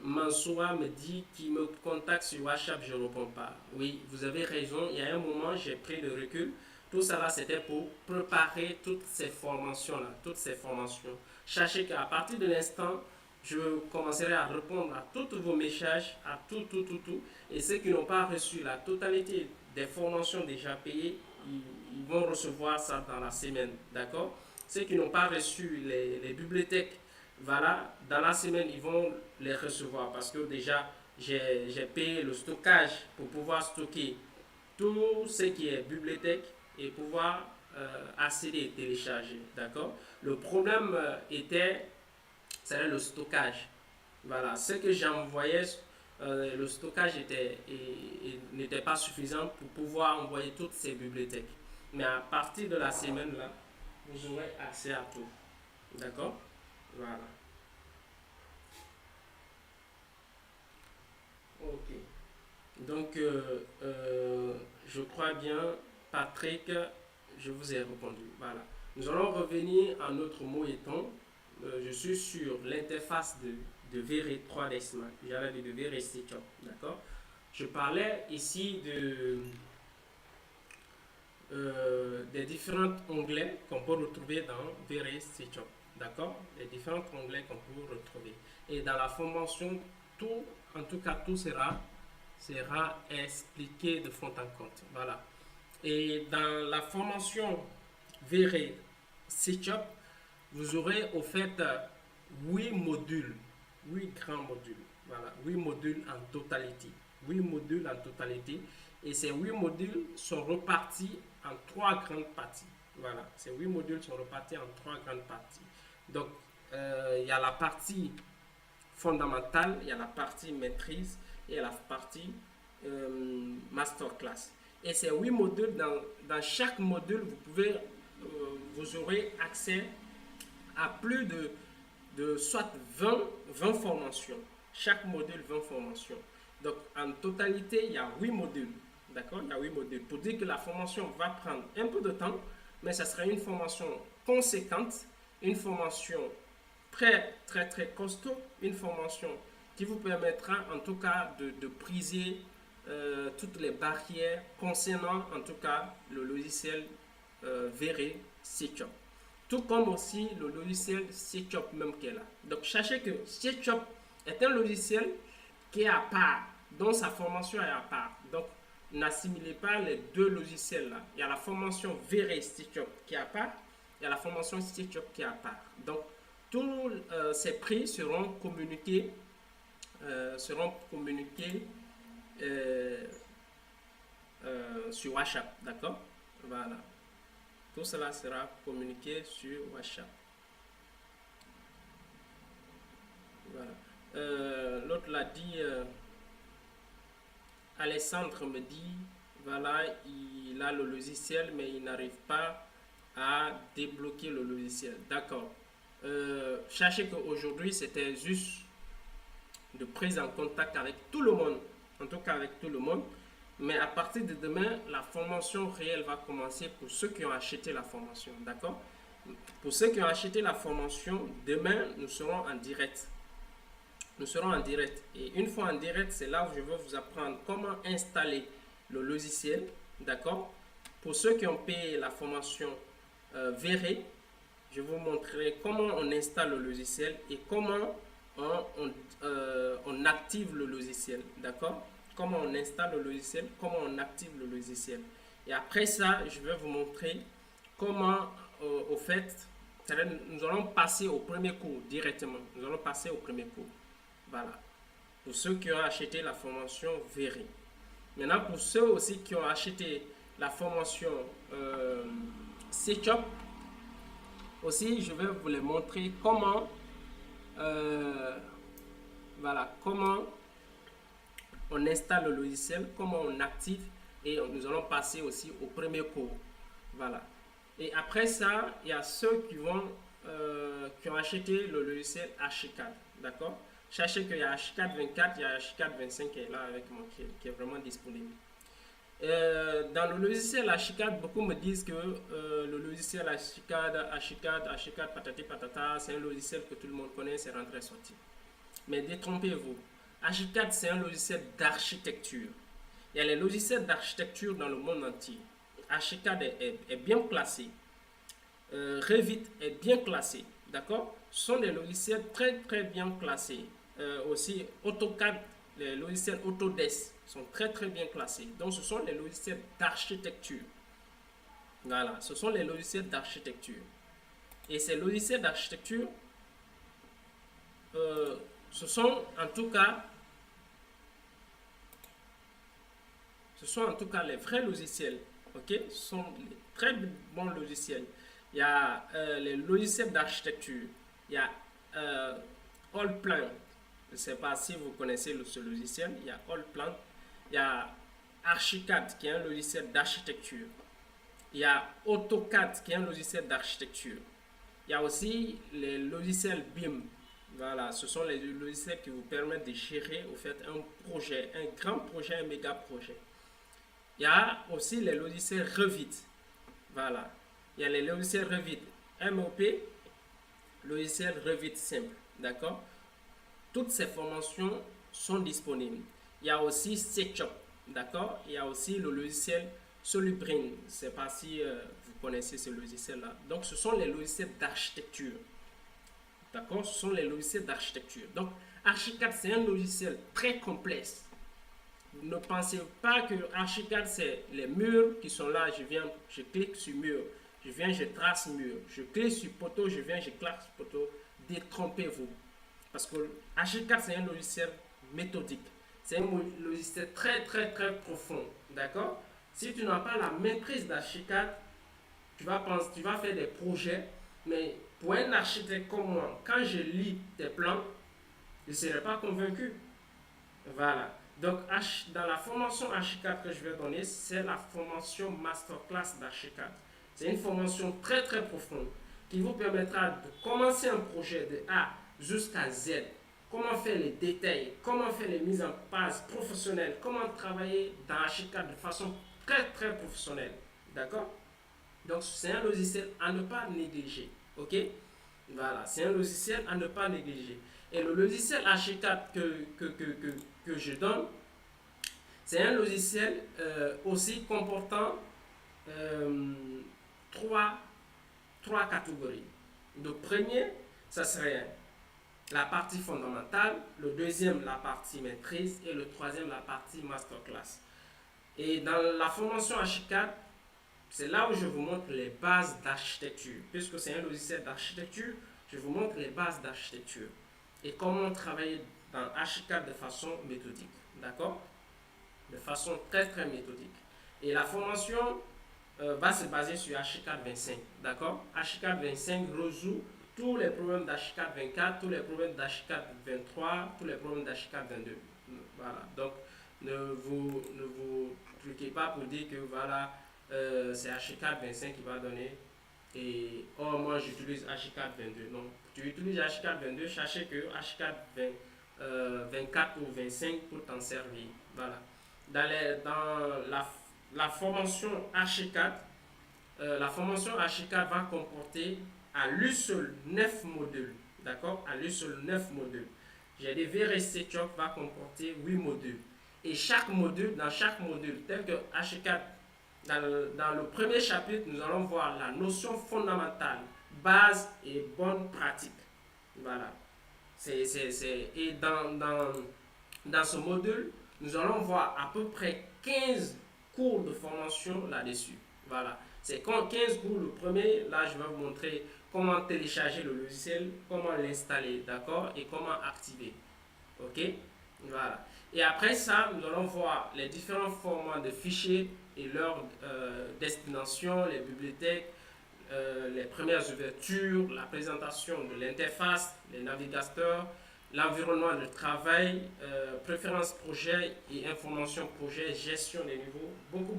Mansoura me dit qu'il me contacte sur WhatsApp, je ne réponds pas. Oui, vous avez raison. Il y a un moment, j'ai pris le recul. Tout ça là, c'était pour préparer toutes ces formations-là, toutes ces formations. Sachez qu'à partir de l'instant, je commencerai à répondre à tous vos messages, à tout. Et ceux qui n'ont pas reçu la totalité des formations déjà payées, ils vont recevoir ça dans la semaine. D'accord? Ceux qui n'ont pas reçu les bibliothèques, voilà, dans la semaine, ils vont les recevoir parce que déjà, j'ai payé le stockage pour pouvoir stocker tout ce qui est bibliothèque et pouvoir accéder et télécharger. D'accord? Le problème était, c'est le stockage. Voilà, ce que j'envoyais, le stockage n'était pas suffisant pour pouvoir envoyer toutes ces bibliothèques. Mais à partir de la semaine là, vous aurez accès à tout. D'accord? Voilà. Ok. Donc, je crois bien, Patrick, je vous ai répondu. Voilà. Nous allons revenir à notre mot étant. Je suis sur l'interface de VRE 3D Smart. J'avais dit de VRE StitchUp. D'accord? Je parlais ici des différents onglets qu'on peut retrouver dans VRE StitchUp. D'accord? Les différents onglets qu'on peut retrouver. Et dans la formation, tout, en tout cas, tout sera expliqué de fond en comble. Voilà. Et dans la formation VRE StitchUp, vous aurez au fait 8 modules, 8 grands modules. Voilà, 8 modules en totalité. 8 modules en totalité. Et ces 8 modules sont repartis en 3 grandes parties. Voilà, ces 8 modules sont repartis en 3 grandes parties. Donc, il y a la partie fondamentale, il y a la partie maîtrise et il y a la partie masterclass. Et ces 8 modules, dans chaque module, vous aurez accès à plus de soit 20 formations. Chaque module, 20 formations. Donc, en totalité, il y a 8 modules. D'accord? Il y a 8 modules. Pour dire que la formation va prendre un peu de temps, mais ça sera une formation conséquente, une formation très costaud, une formation qui vous permettra en tout cas de briser toutes les barrières concernant en tout cas le logiciel VRE StitchUp. Tout comme aussi le logiciel StitchUp même qui est là. Donc sachez que StitchUp est un logiciel qui est à part, dont sa formation est à part. Donc n'assimilez pas les deux logiciels là. Il y a la formation VRE StitchUp qui est à part, il y a la formation StitchUp qui est à part. Donc tous ces prix seront communiqués sur WhatsApp, d'accord? Voilà. Tout cela sera communiqué sur WhatsApp. Voilà. L'autre l'a dit, Alessandre me dit, voilà, il a le logiciel, mais il n'arrive pas à débloquer le logiciel. D'accord. Sachez qu'aujourd'hui, c'était juste de prise en contact avec tout le monde, en tout cas avec tout le monde. Mais à partir de demain, la formation réelle va commencer pour ceux qui ont acheté la formation, d'accord? Pour ceux qui ont acheté la formation, demain, nous serons en direct. Nous serons en direct. Et une fois en direct, c'est là où je vais vous apprendre comment installer le logiciel, d'accord? Pour ceux qui ont payé la formation VRE, je vous montrerai comment on installe le logiciel et comment on active le logiciel, d'accord? Comment on installe le logiciel, comment on active le logiciel. Et après ça, je vais vous montrer comment, au fait, nous allons passer au premier cours directement. Nous allons passer au premier cours. Voilà. Pour ceux qui ont acheté la formation VRE. Maintenant, pour ceux aussi qui ont acheté la formation C-Shop, aussi, je vais vous les montrer comment, euh, voilà, comment on installe le logiciel, comment on active et nous allons passer aussi au premier cours. Voilà. Et après ça, il y a ceux qui ont acheté le logiciel H4. D'accord? Sachez qu'il y a H4 24, il y a H4 25 qui est là avec moi, qui est vraiment disponible. Dans le logiciel H4, beaucoup me disent que le logiciel H4, patati patata, c'est un logiciel que tout le monde connaît, c'est rentré sorti. Mais détrompez-vous. H4, c'est un logiciel d'architecture. Il y a les logiciels d'architecture dans le monde entier. H4 est bien classé. Revit est bien classé. D'accord? Ce sont des logiciels très très bien classés. Aussi, AutoCAD, les logiciels Autodesk sont très très bien classés. Donc, ce sont les logiciels d'architecture. Voilà, ce sont les logiciels d'architecture. Et ces logiciels d'architecture, ce sont en tout cas les vrais logiciels. Ok, ce sont les très bons logiciels. Il y a les logiciels d'architecture. Il y a Allplan. Je ne sais pas si vous connaissez ce logiciel. Il y a Allplan. Il y a Archicad qui est un logiciel d'architecture. Il y a AutoCAD qui est un logiciel d'architecture. Il y a aussi les logiciels BIM. Voilà, ce sont les logiciels qui vous permettent de gérer au fait un projet, un grand projet, un méga projet. Il y a aussi les logiciels Revit. Voilà. Il y a les logiciels Revit MOP, logiciel Revit simple. D'accord? Toutes ces formations sont disponibles. Il y a aussi SketchUp. D'accord? Il y a aussi le logiciel Solubrin. Je ne sais pas si vous connaissez ce logiciel-là. Donc, ce sont les logiciels d'architecture. D'accord? Ce sont les logiciels d'architecture. Donc, Archicad, c'est un logiciel très complexe. Ne pensez pas que Archicad, c'est les murs qui sont là. Je clique sur mur. Je viens, je trace mur. Je clique sur poteau, je viens, je claque sur poteau. Détrompez-vous. Parce que Archicad, c'est un logiciel méthodique. C'est un logiciel très, très, très profond. D'accord? Si tu n'as pas la maîtrise d'Archicad, tu vas faire des projets, mais pour un architecte comme moi, quand je lis tes plans, je ne serai pas convaincu. Voilà. Donc, dans la formation Archicad que je vais donner, c'est la formation Masterclass d'Archicad. C'est une formation très très profonde qui vous permettra de commencer un projet de A jusqu'à Z. Comment faire les détails, comment faire les mises en place professionnelles, comment travailler dans Archicad de façon très très professionnelle. D'accord? Donc, c'est un logiciel à ne pas négliger. Ok? Voilà, c'est un logiciel à ne pas négliger. Et le logiciel Archicad que je donne, c'est un logiciel aussi comportant euh, trois, trois catégories. Le premier, ça serait la partie fondamentale, le deuxième, la partie maîtrise, et le troisième, la partie masterclass. Et dans la formation Archicad, c'est là où je vous montre les bases d'architecture. Puisque c'est un logiciel d'architecture, je vous montre les bases d'architecture et comment travailler dans Archicad de façon méthodique. D'accord? De façon très très méthodique. Et la formation va se baser sur Archicad 25. D'accord? Archicad 25 résout tous les problèmes d'Archicad 24, tous les problèmes d'Archicad 23, tous les problèmes d'Archicad 22. Voilà. Donc, ne vous truquez pas pour dire que voilà, c'est Archicad 25 qui va donner. Et oh, moi j'utilise Archicad 22. Non, tu utilises Archicad 22, sachez que Archicad 24 ou 25 pour t'en servir. Voilà. Dans la formation Archicad, la formation Archicad va comporter à lui seul 9 modules. D'accord? À lui seul 9 modules. J'ai dit VRC Chop va comporter 8 modules. Et dans chaque module, tel que Archicad, dans le premier chapitre, nous allons voir la notion fondamentale, base et bonne pratique. Voilà. Et dans ce module, nous allons voir à peu près 15 cours de formation là-dessus. Voilà. C'est 15 cours. Le premier, là, je vais vous montrer comment télécharger le logiciel, comment l'installer, d'accord, et comment activer. Ok? Voilà. Et après ça, nous allons voir les différents formats de fichiers et leur destination, les bibliothèques, les premières ouvertures, la présentation de l'interface, les navigateurs, l'environnement de travail, préférences projet et information projet, gestion des niveaux, beaucoup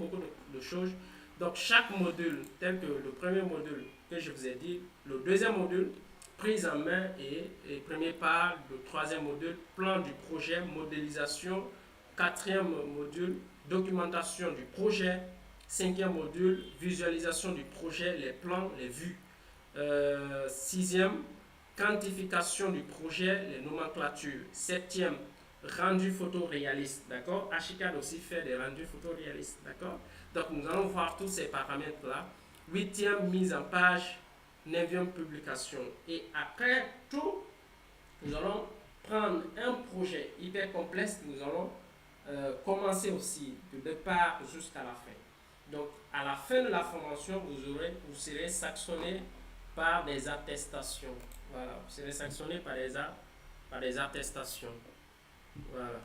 de choses. Donc chaque module, tel que le premier module que je vous ai dit, le deuxième module, prise en main et premier pas, le troisième module, plan du projet, modélisation, quatrième module, documentation du projet, cinquième module, visualisation du projet, les plans, les vues. Sixième, quantification du projet, les nomenclatures. Septième, rendu photoréaliste, d'accord. Archicad aussi fait des rendus photoréalistes, d'accord. Donc nous allons voir tous ces paramètres-là. Huitième, mise en page. Neuvième, publication. Et après tout, nous allons prendre un projet hyper complexe. Nous allons commencer aussi du départ jusqu'à la fin. Donc, à la fin de la formation, vous serez sanctionné par des attestations. Voilà, vous serez sanctionné par des attestations. Voilà.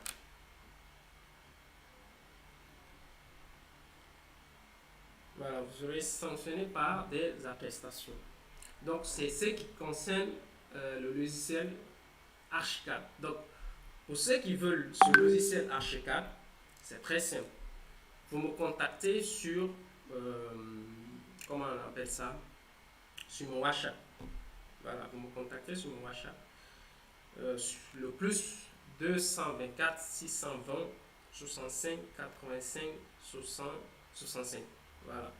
Voilà, vous serez sanctionné par des attestations. Donc, c'est ce qui concerne le logiciel Archicad. Donc, pour ceux qui veulent ce logiciel Archicad, c'est très simple. Vous me contactez sur, comment on appelle ça, sur mon WhatsApp. Voilà, vous me contactez sur mon WhatsApp. Le plus 224 620 65 85 60 65. Voilà.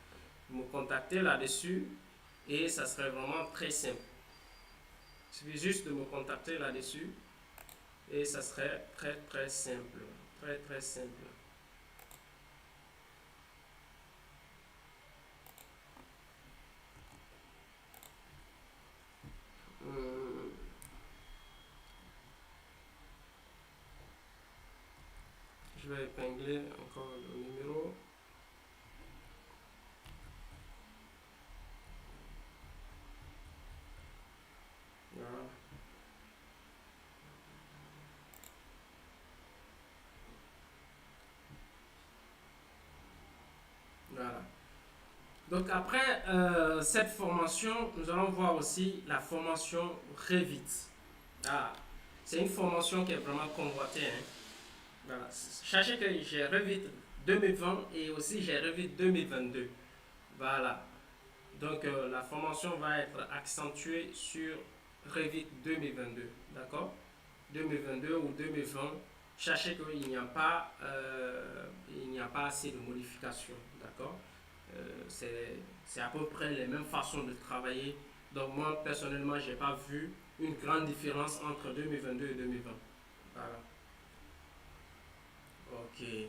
Vous me contactez là-dessus et ça serait vraiment très simple. Il suffit juste de me contacter là-dessus et ça serait très simple. Très simple. Je vais épingler encore le numéro. Voilà. Voilà. Donc après cette formation, nous allons voir aussi la formation Revit. Ah, c'est une formation qui est vraiment convoitée. Hein. Voilà. Sachez que j'ai Revit 2020 et aussi j'ai Revit 2022. Voilà. Donc la formation va être accentuée sur Revit 2022. D'accord? 2022 ou 2020. Sachez qu'il n'y a pas, assez de modifications. D'accord? C'est à peu près les mêmes façons de travailler. Donc moi, personnellement, je n'ai pas vu une grande différence entre 2022 et 2020. Voilà. Ok. Je vais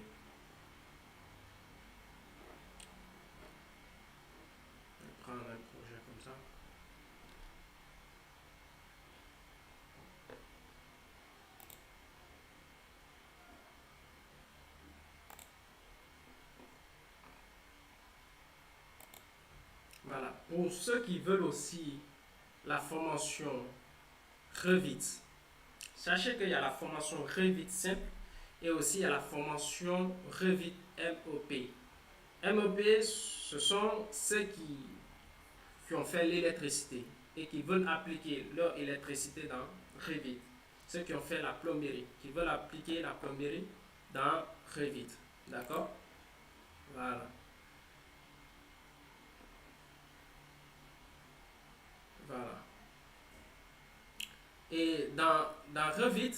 prendre un projet comme ça. Voilà. Pour ceux qui veulent aussi la formation Revit, sachez qu'il y a la formation Revit simple et aussi il y a la formation Revit MEP. MEP, ce sont ceux qui ont fait l'électricité et qui veulent appliquer leur électricité dans Revit. Ceux qui ont fait la plomberie, qui veulent appliquer la plomberie dans Revit. D'accord? Voilà. Voilà. Et dans Revit,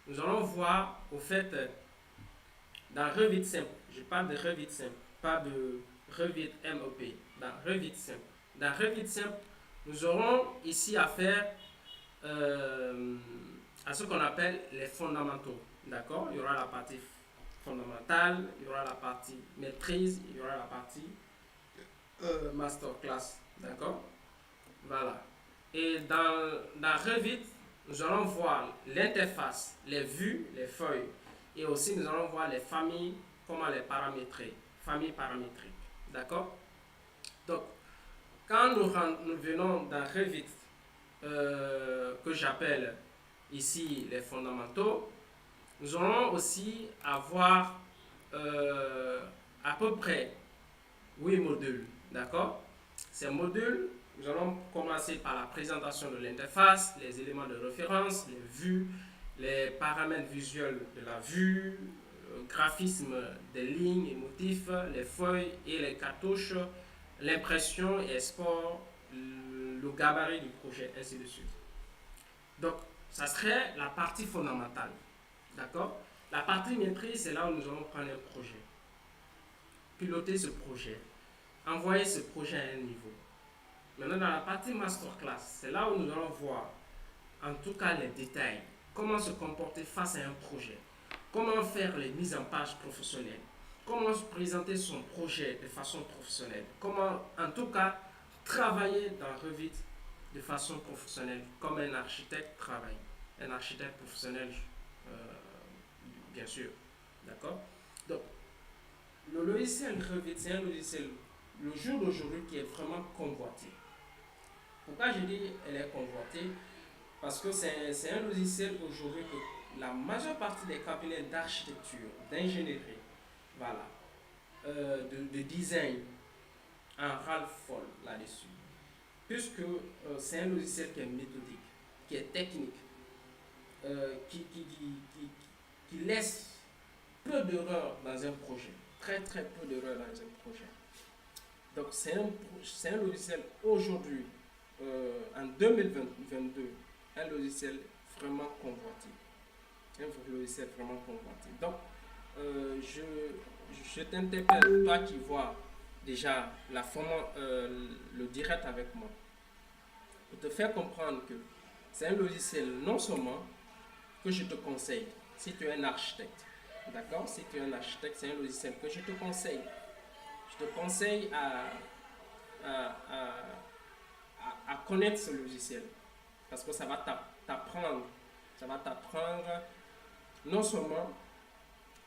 nous allons voir, au fait, dans Revit simple, je parle de Revit simple, pas de Revit MEP, dans Revit simple. Dans Revit simple, nous aurons ici affaire à ce qu'on appelle les fondamentaux. D'accord? Il y aura la partie fondamentale, il y aura la partie maîtrise, il y aura la partie masterclass. D'accord? Voilà. Et dans Revit, nous allons voir l'interface, les vues, les feuilles. Et aussi, nous allons voir les familles, comment les paramétrer. Familles paramétriques. D'accord? Donc, quand nous venons dans Revit, que j'appelle ici les fondamentaux, Nous allons aussi avoir à peu près 8 modules, d'accord? Ces modules, nous allons commencer par la présentation de l'interface, les éléments de référence, les vues, les paramètres visuels de la vue, le graphisme des lignes et motifs, les feuilles et les cartouches, l'impression et export, le gabarit du projet, ainsi de suite. Donc, ça serait la partie fondamentale, d'accord? La partie maîtrise, c'est là où nous allons prendre un projet, piloter ce projet, envoyer ce projet à un niveau. Maintenant, dans la partie masterclass, c'est là où nous allons voir, en tout cas, les détails. Comment se comporter face à un projet. Comment faire les mises en page professionnelles. Comment se présenter son projet de façon professionnelle. Comment, en tout cas, travailler dans Revit de façon professionnelle, comme un architecte travaille. Un architecte professionnel, euh, bien sûr. D'accord? Donc, le logiciel Revit, c'est un logiciel, le jour d'aujourd'hui, qui est vraiment convoité. Pourquoi je dis elle est convoitée? Parce que c'est un logiciel aujourd'hui que la majeure partie des cabinets d'architecture, d'ingénierie, voilà, de design en râle-folle là-dessus. Puisque c'est un logiciel qui est méthodique, qui est technique, qui laisse peu d'erreurs dans un projet. Très très peu d'erreurs dans un projet. Donc c'est un logiciel aujourd'hui, en 2022, un logiciel vraiment convoité. Un logiciel vraiment convoité. Donc, je t'interpelle, toi qui vois déjà le direct avec moi, pour te faire comprendre que c'est un logiciel non seulement que je te conseille, si tu es un architecte, d'accord? Si tu es un architecte, c'est un logiciel que je te conseille. Je te conseille à, à, à connaître ce logiciel parce que ça va t'apprendre non seulement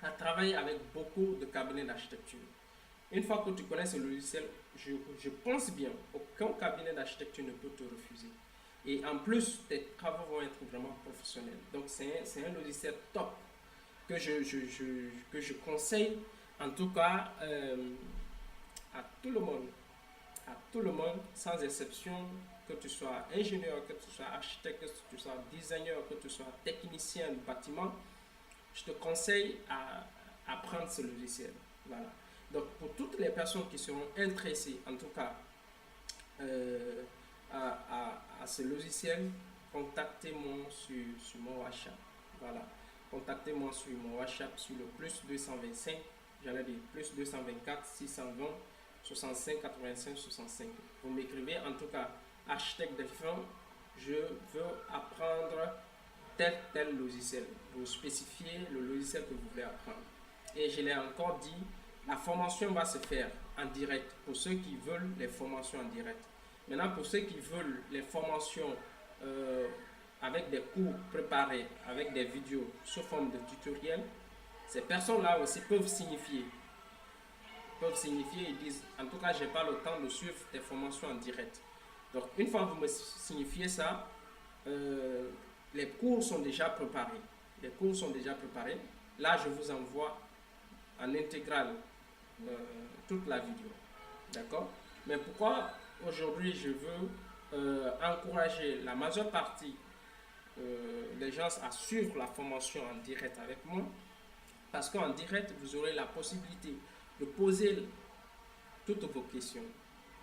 à travailler avec beaucoup de cabinets d'architecture. Une fois que tu connais ce logiciel, je pense bien, aucun cabinet d'architecture ne peut te refuser. Et en plus, tes travaux vont être vraiment professionnels. Donc c'est un logiciel top que je conseille en tout cas à tout le monde. À tout le monde, sans exception, que tu sois ingénieur, que tu sois architecte, que tu sois designer, que tu sois technicien de bâtiment, je te conseille à prendre ce logiciel. Voilà. Donc, pour toutes les personnes qui seront intéressées, en tout cas, euh, à ce logiciel, contactez-moi sur mon WhatsApp. Voilà. Contactez-moi sur mon WhatsApp sur le plus 225, j'allais dire plus 224 620 65 85 65. Vous m'écrivez en tout cas architecte de firme, je veux apprendre tel logiciel. Vous spécifiez le logiciel que vous voulez apprendre. Et je l'ai encore dit, la formation va se faire en direct pour ceux qui veulent les formations en direct. Maintenant, pour ceux qui veulent les formations avec des cours préparés, avec des vidéos sous forme de tutoriel, ces personnes-là aussi peuvent signifier. Ils disent, en tout cas, je n'ai pas le temps de suivre des formations en direct. Donc, une fois que vous me signifiez ça, les cours sont déjà préparés. Les cours sont déjà préparés. Là, je vous envoie en intégrale toute la vidéo. D'accord? Mais pourquoi aujourd'hui je veux encourager la majeure partie des gens à suivre la formation en direct avec moi? Parce qu'en direct, vous aurez la possibilité de poser toutes vos questions.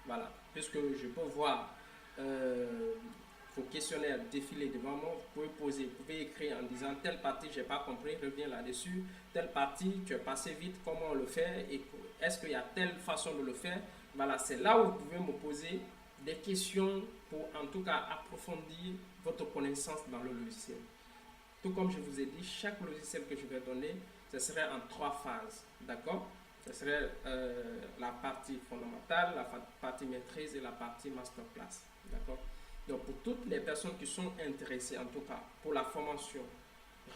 Voilà. Puisque je peux voir vos questionnaires défiler devant moi, vous pouvez poser, vous pouvez écrire en disant telle partie j'ai pas compris, reviens là-dessus, telle partie tu es passé vite, comment on le fait et est-ce qu'il y a telle façon de le faire. Voilà, c'est là où vous pouvez me poser des questions pour en tout cas approfondir votre connaissance dans le logiciel. Tout comme je vous ai dit, chaque logiciel que je vais donner, ce serait en 3 phases, d'accord? Ce serait la partie fondamentale, la partie maîtrise et la partie masterclass, d'accord? Donc pour toutes les personnes qui sont intéressées, en tout cas pour la formation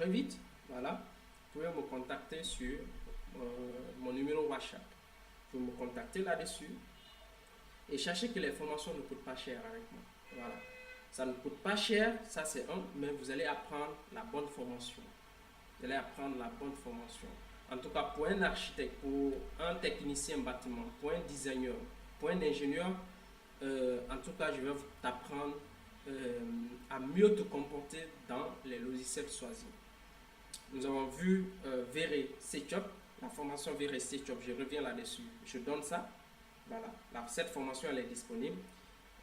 Revit, voilà, vous pouvez me contacter sur mon numéro WhatsApp. Vous pouvez me contacter là-dessus et sachez que les formations ne coûtent pas cher avec moi. Voilà. Ça ne coûte pas cher, ça c'est un, mais vous allez apprendre la bonne formation. Vous allez apprendre la bonne formation. En tout cas, pour un architecte, pour un technicien bâtiment, pour un designer, pour un ingénieur, en tout cas, je vais t'apprendre à mieux te comporter dans les logiciels choisis. Nous avons vu VRE SketchUp, la formation VRE SketchUp, je reviens là-dessus. Je donne ça. Voilà, cette formation elle est disponible.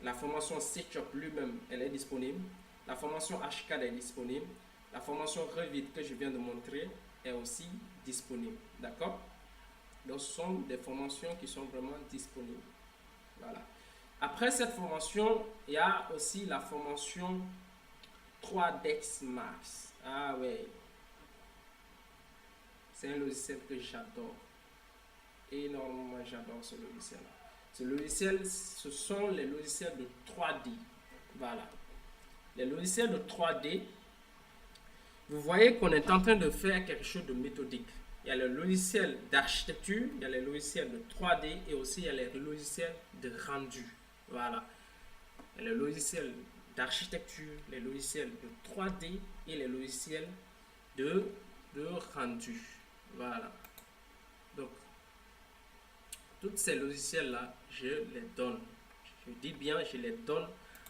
La formation SketchUp lui-même, elle est disponible. La formation HCAD est disponible. La formation Revit que je viens de montrer est aussi disponible. D'accord? Donc, ce sont des formations qui sont vraiment disponibles. Voilà. Après cette formation, il y a aussi la formation 3ds Max. Ah ouais. C'est un logiciel que j'adore. Énormément, j'adore ce logiciel-là. Ce logiciel, ce sont les logiciels de 3D. Voilà. Les logiciels de 3D, vous voyez qu'on est en train de faire quelque chose de méthodique. Il y a le logiciel d'architecture, il y a les logiciels de 3D et aussi il y a les logiciels de rendu. Voilà. Il y a les logiciels d'architecture, les logiciels de 3D et les logiciels de rendu. Voilà. Donc, tous ces logiciels-là, je les donne. Je dis bien, je les donne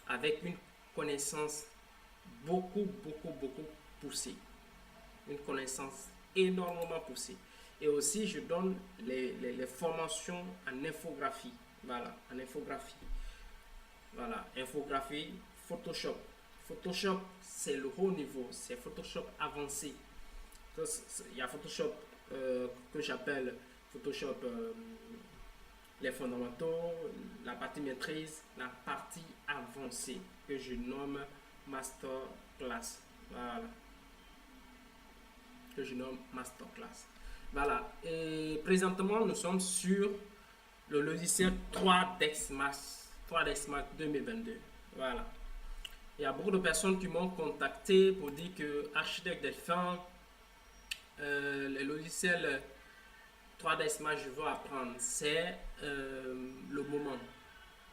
avec une connaissance beaucoup poussée. Une connaissance énormément poussée. Et aussi, je donne les formations en infographie. Voilà, en infographie. Voilà, infographie, Photoshop. Photoshop, c'est le haut niveau, c'est Photoshop avancé. Il y a Photoshop que j'appelle Photoshop les fondamentaux, la partie maîtrise, la partie avancée que je nomme Masterclass. Voilà. Que je nomme Masterclass. Voilà. Et présentement, nous sommes sur le logiciel 3ds Max 2022. Voilà. Il y a beaucoup de personnes qui m'ont contacté pour dire que architecte des fins, les logiciels 3ds Max, je veux apprendre. C'est le moment.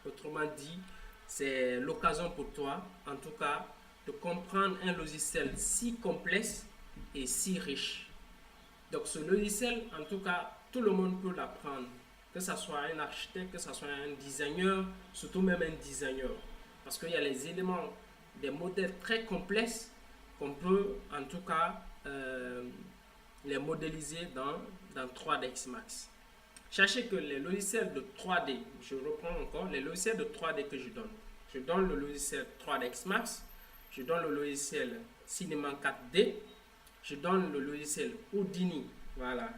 Autrement dit, c'est l'occasion pour toi, en tout cas, de comprendre un logiciel si complexe et si riche. Donc ce logiciel, en tout cas, tout le monde peut l'apprendre. Que ce soit un architecte, que ce soit un designer, surtout même un designer. Parce qu'il y a les éléments, des modèles très complexes qu'on peut, en tout cas, les modéliser dans 3ds Max. Sachez que les logiciels de 3D, je reprends encore, les logiciels de 3D que je donne le logiciel 3ds Max, je donne le logiciel Cinema 4D, je donne le logiciel Houdini, voilà,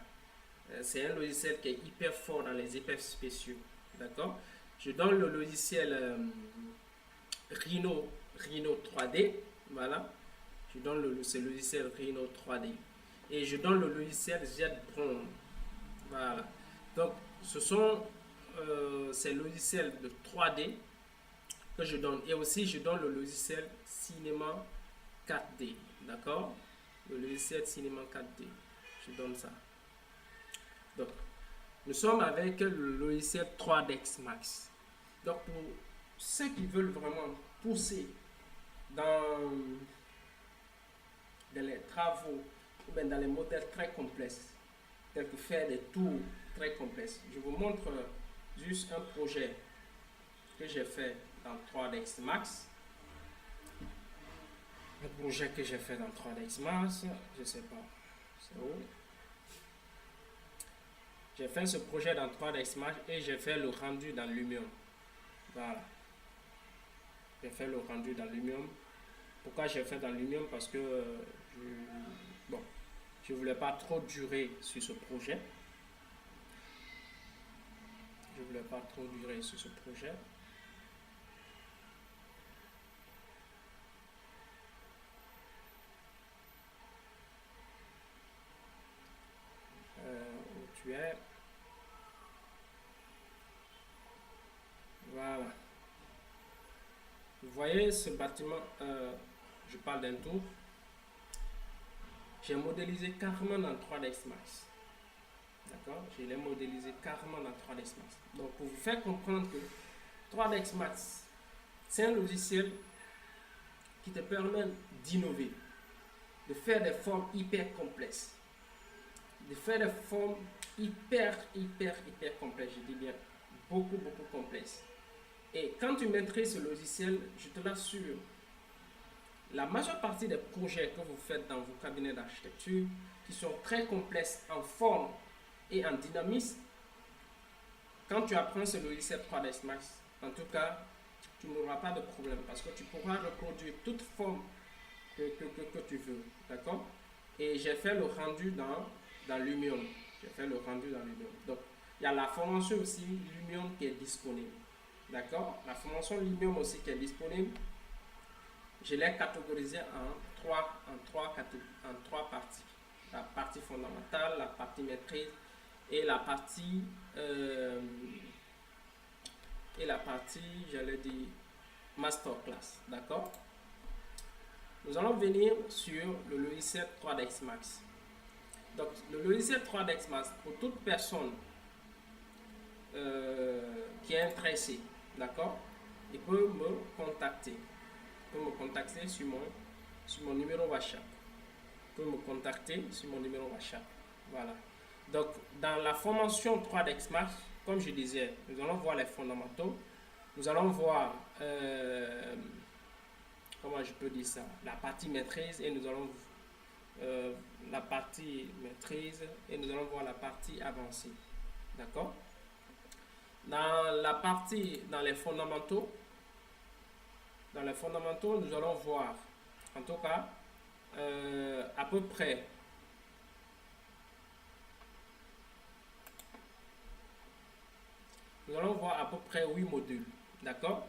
c'est un logiciel qui est hyper fort dans les effets spéciaux, d'accord. Je donne le logiciel Rhino 3D, voilà, je donne ce logiciel Rhino 3D, et je donne le logiciel ZBrush, voilà. Donc, ce sont ces logiciels de 3D que je donne. Et aussi, je donne le logiciel Cinema 4D. D'accord? Le logiciel Cinema 4D. Je donne ça. Donc, nous sommes avec le logiciel 3ds Max. Donc, pour ceux qui veulent vraiment pousser dans les travaux ou bien dans les modèles très complexes, tels que faire des tours très complexes. Je vous montre juste un projet que j'ai fait dans 3ds Max. Un projet que j'ai fait dans 3ds Max, je sais pas, c'est où. J'ai fait ce projet dans 3ds Max et j'ai fait le rendu dans Lumion. Voilà. J'ai fait le rendu dans Lumion. Pourquoi j'ai fait dans Lumion? Parce que je ne voulais pas trop durer sur ce projet. Je ne voulais pas trop durer sur ce projet. Où tu es? Voilà. Vous voyez ce bâtiment, je parle d'un tour. J'ai modélisé carrément dans 3ds Max. D'accord? Je l'ai modélisé carrément dans 3ds Max. Donc, pour vous faire comprendre que 3ds Max, c'est un logiciel qui te permet d'innover. de faire des formes hyper complexes. De faire des formes hyper complexes, je dis bien beaucoup complexes. Et quand tu maîtrises ce logiciel, je te l'assure, la majeure partie des projets que vous faites dans vos cabinets d'architecture, qui sont très complexes en forme et en dynamisme, quand tu apprends ce logiciel 3ds Max, en tout cas, tu n'auras pas de problème parce que tu pourras reproduire toute forme que tu veux. D'accord? Et j'ai fait le rendu dans Lumion. J'ai fait le rendu dans Lumion. Donc, il y a la formation aussi Lumion qui est disponible. D'accord? La formation Lumion aussi qui est disponible, je l'ai catégorisée en trois parties. La partie fondamentale, la partie maîtrise et la partie, j'allais dire, masterclass. D'accord? Nous allons venir sur le logiciel 3ds Max. Donc, le logiciel 3ds Max, pour toute personne qui est intéressée, d'accord, il peut me contacter. Il peut me contacter sur mon numéro WhatsApp. Il peut me contacter sur mon numéro WhatsApp. Voilà. Donc, dans la formation 3ds Max, comme je disais, nous allons voir les fondamentaux. Nous allons voir, comment je peux dire ça, la partie maîtrise et nous allons la partie maîtrise et nous allons voir la partie avancée. D'accord? Dans les fondamentaux, nous allons voir, en tout cas, à peu près nous allons voir à peu près 8 modules. D'accord?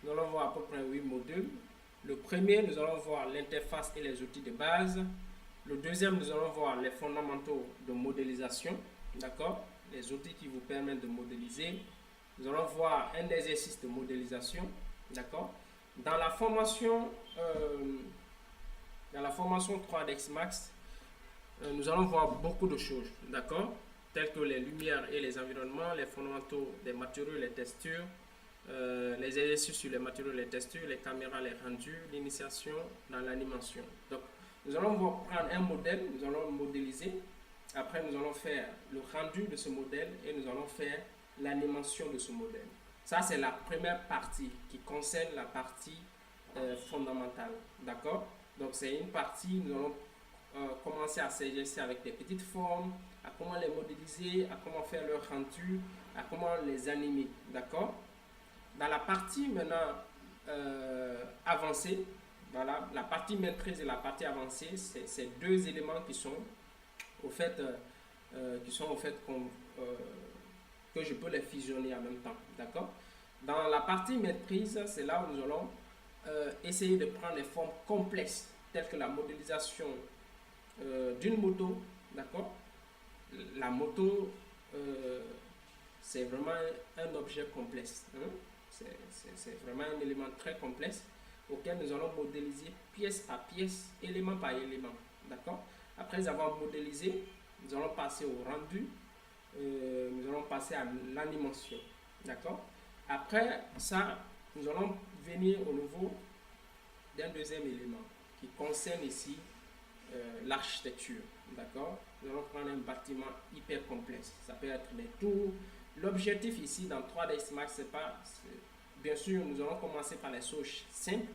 Nous allons voir à peu près 8 modules. Le premier, nous allons voir l'interface et les outils de base. Le deuxième, nous allons voir les fondamentaux de modélisation. D'accord? Les outils qui vous permettent de modéliser. Nous allons voir un exercice de modélisation. D'accord? Dans la formation 3ds Max, nous allons voir beaucoup de choses. D'accord? Telles que les lumières et les environnements, les fondamentaux des matériaux et les textures, les exercices sur les matériaux et les textures, les caméras, les rendus, l'initiation dans l'animation. Donc, nous allons prendre un modèle, nous allons le modéliser. Après, nous allons faire le rendu de ce modèle et nous allons faire l'animation de ce modèle. Ça, c'est la première partie qui concerne la partie fondamentale. D'accord? Donc, c'est une partie, nous allons commencer à s'exercer avec des petites formes, à comment les modéliser, à comment faire leur rendu, à comment les animer. D'accord? Dans la partie maintenant avancée, voilà, la partie maîtrise et la partie avancée, c'est deux éléments qui sont au fait, que je peux les fusionner en même temps. D'accord? Dans la partie maîtrise, c'est là où nous allons essayer de prendre des formes complexes, telles que la modélisation d'une moto. D'accord? La moto, c'est vraiment un objet complexe. Hein? C'est vraiment un élément très complexe auquel nous allons modéliser pièce par pièce, élément par élément. D'accord? Après avoir modélisé, nous allons passer au rendu, nous allons passer à l'animation. D'accord? Après ça, nous allons venir au niveau d'un deuxième élément qui concerne ici l'architecture. D'accord? Nous allons prendre un bâtiment hyper complexe. Ça peut être des tours. L'objectif ici dans 3ds Max, c'est pas... Bien sûr, nous allons commencer par les choses simples,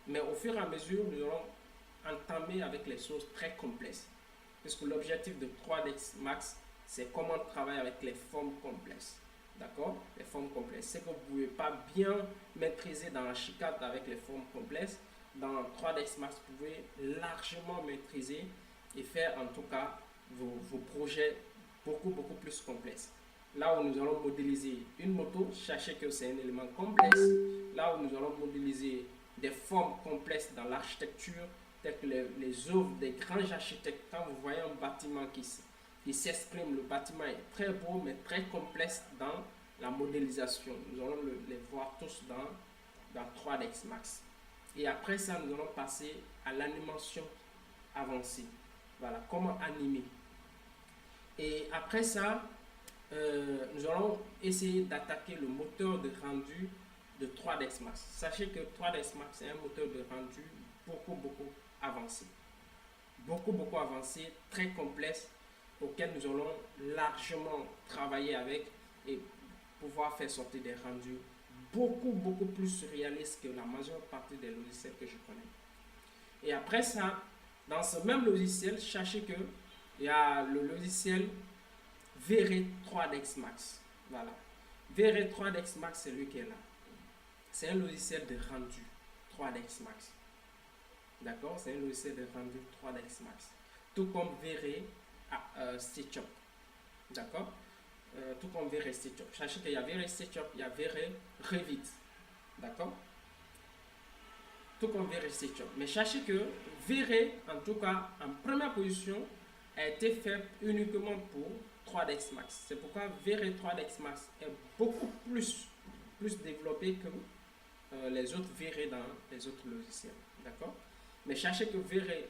mais au fur et à mesure, nous allons entamer avec les choses très complexes. Puisque l'objectif de 3ds Max, c'est comment travailler avec les formes complexes. D'accord? Les formes complexes. C'est que vous ne pouvez pas bien maîtriser dans Archicad avec les formes complexes. Dans 3ds Max, vous pouvez largement maîtriser et faire en tout cas vos projets beaucoup plus complexes. Là où nous allons modéliser une moto, sachez que c'est un élément complexe. Là où nous allons modéliser des formes complexes dans l'architecture, telles que les œuvres des grands architectes. Quand vous voyez un bâtiment qui s'exprime, le bâtiment est très beau mais très complexe dans la modélisation. Nous allons les voir tous dans 3ds Max. Et après ça, nous allons passer à l'animation avancée. Voilà, comment animer. Et après ça, nous allons essayer d'attaquer le moteur de rendu de 3ds Max. Sachez que 3ds Max est un moteur de rendu beaucoup avancé. beaucoup avancé, très complexe, auquel nous allons largement travailler avec et pouvoir faire sortir des rendus beaucoup plus réalistes que la majeure partie des logiciels que je connais. Et après ça, dans ce même logiciel, sachez que il y a le logiciel V-Ray 3ds Max. Voilà. V-Ray 3ds Max, c'est lui qui est là. C'est un logiciel de rendu 3ds Max. D'accord? C'est un logiciel de rendu 3ds Max. Tout comme V-Ray SketchUp. D'accord? Tout comme V-Ray SketchUp. Sachez qu'il y a V-Ray SketchUp, il y a V-Ray Revit. D'accord? Tout comme V-Ray SketchUp. Mais sachez que V-Ray, en tout cas, en première position, a été fait uniquement pour 3ds Max. C'est pourquoi V-Ray 3ds Max est beaucoup plus développé que les autres V-Ray dans les autres logiciels. D'accord? Mais sachez que V-Ray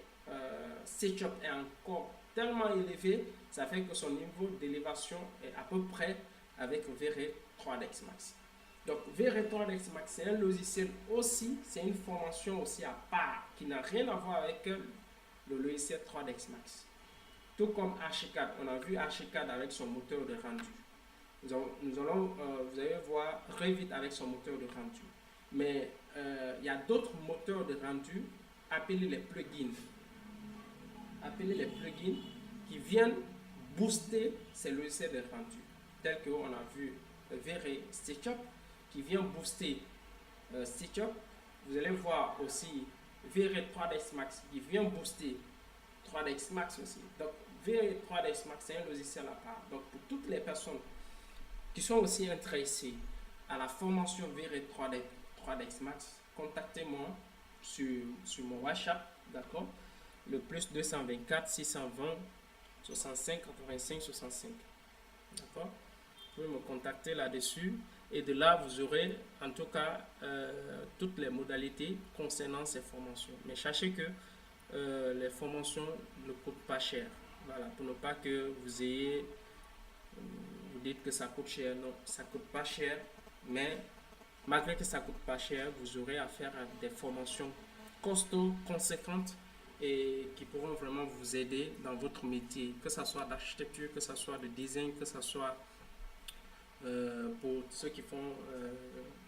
SketchUp est encore tellement élevé, ça fait que son niveau d'élévation est à peu près avec V-Ray 3ds Max. Donc V-Ray 3ds Max, c'est un logiciel aussi, c'est une formation aussi à part qui n'a rien à voir avec le logiciel 3ds Max. Tout comme Archicad, on a vu Archicad avec son moteur de rendu. Vous allez voir Revit avec son moteur de rendu. Mais il y a d'autres moteurs de rendu appelés les plugins. Qui viennent booster ces logiciels de rendu. Tel qu'on a vu V-Ray SketchUp qui vient booster SketchUp. Vous allez voir aussi V-Ray 3ds Max qui vient booster 3ds Max aussi. Donc V-Ray 3ds Max c'est un logiciel à part. Donc pour toutes les personnes qui sont aussi intéressées à la formation V-Ray 3ds Max, contactez-moi sur mon WhatsApp, d'accord? Le plus 224 620 65 85 65. D'accord? Vous pouvez me contacter là-dessus et de là vous aurez en tout cas toutes les modalités concernant ces formations. Mais sachez que les formations ne coûtent pas cher. Voilà, pour ne pas que vous ayez vous dites que ça coûte cher. Non, ça coûte pas cher, mais malgré que ça coûte pas cher, vous aurez affaire à des formations costauds, conséquentes et qui pourront vraiment vous aider dans votre métier, que ce soit d'architecture, que ce soit de design, que ce soit pour ceux qui font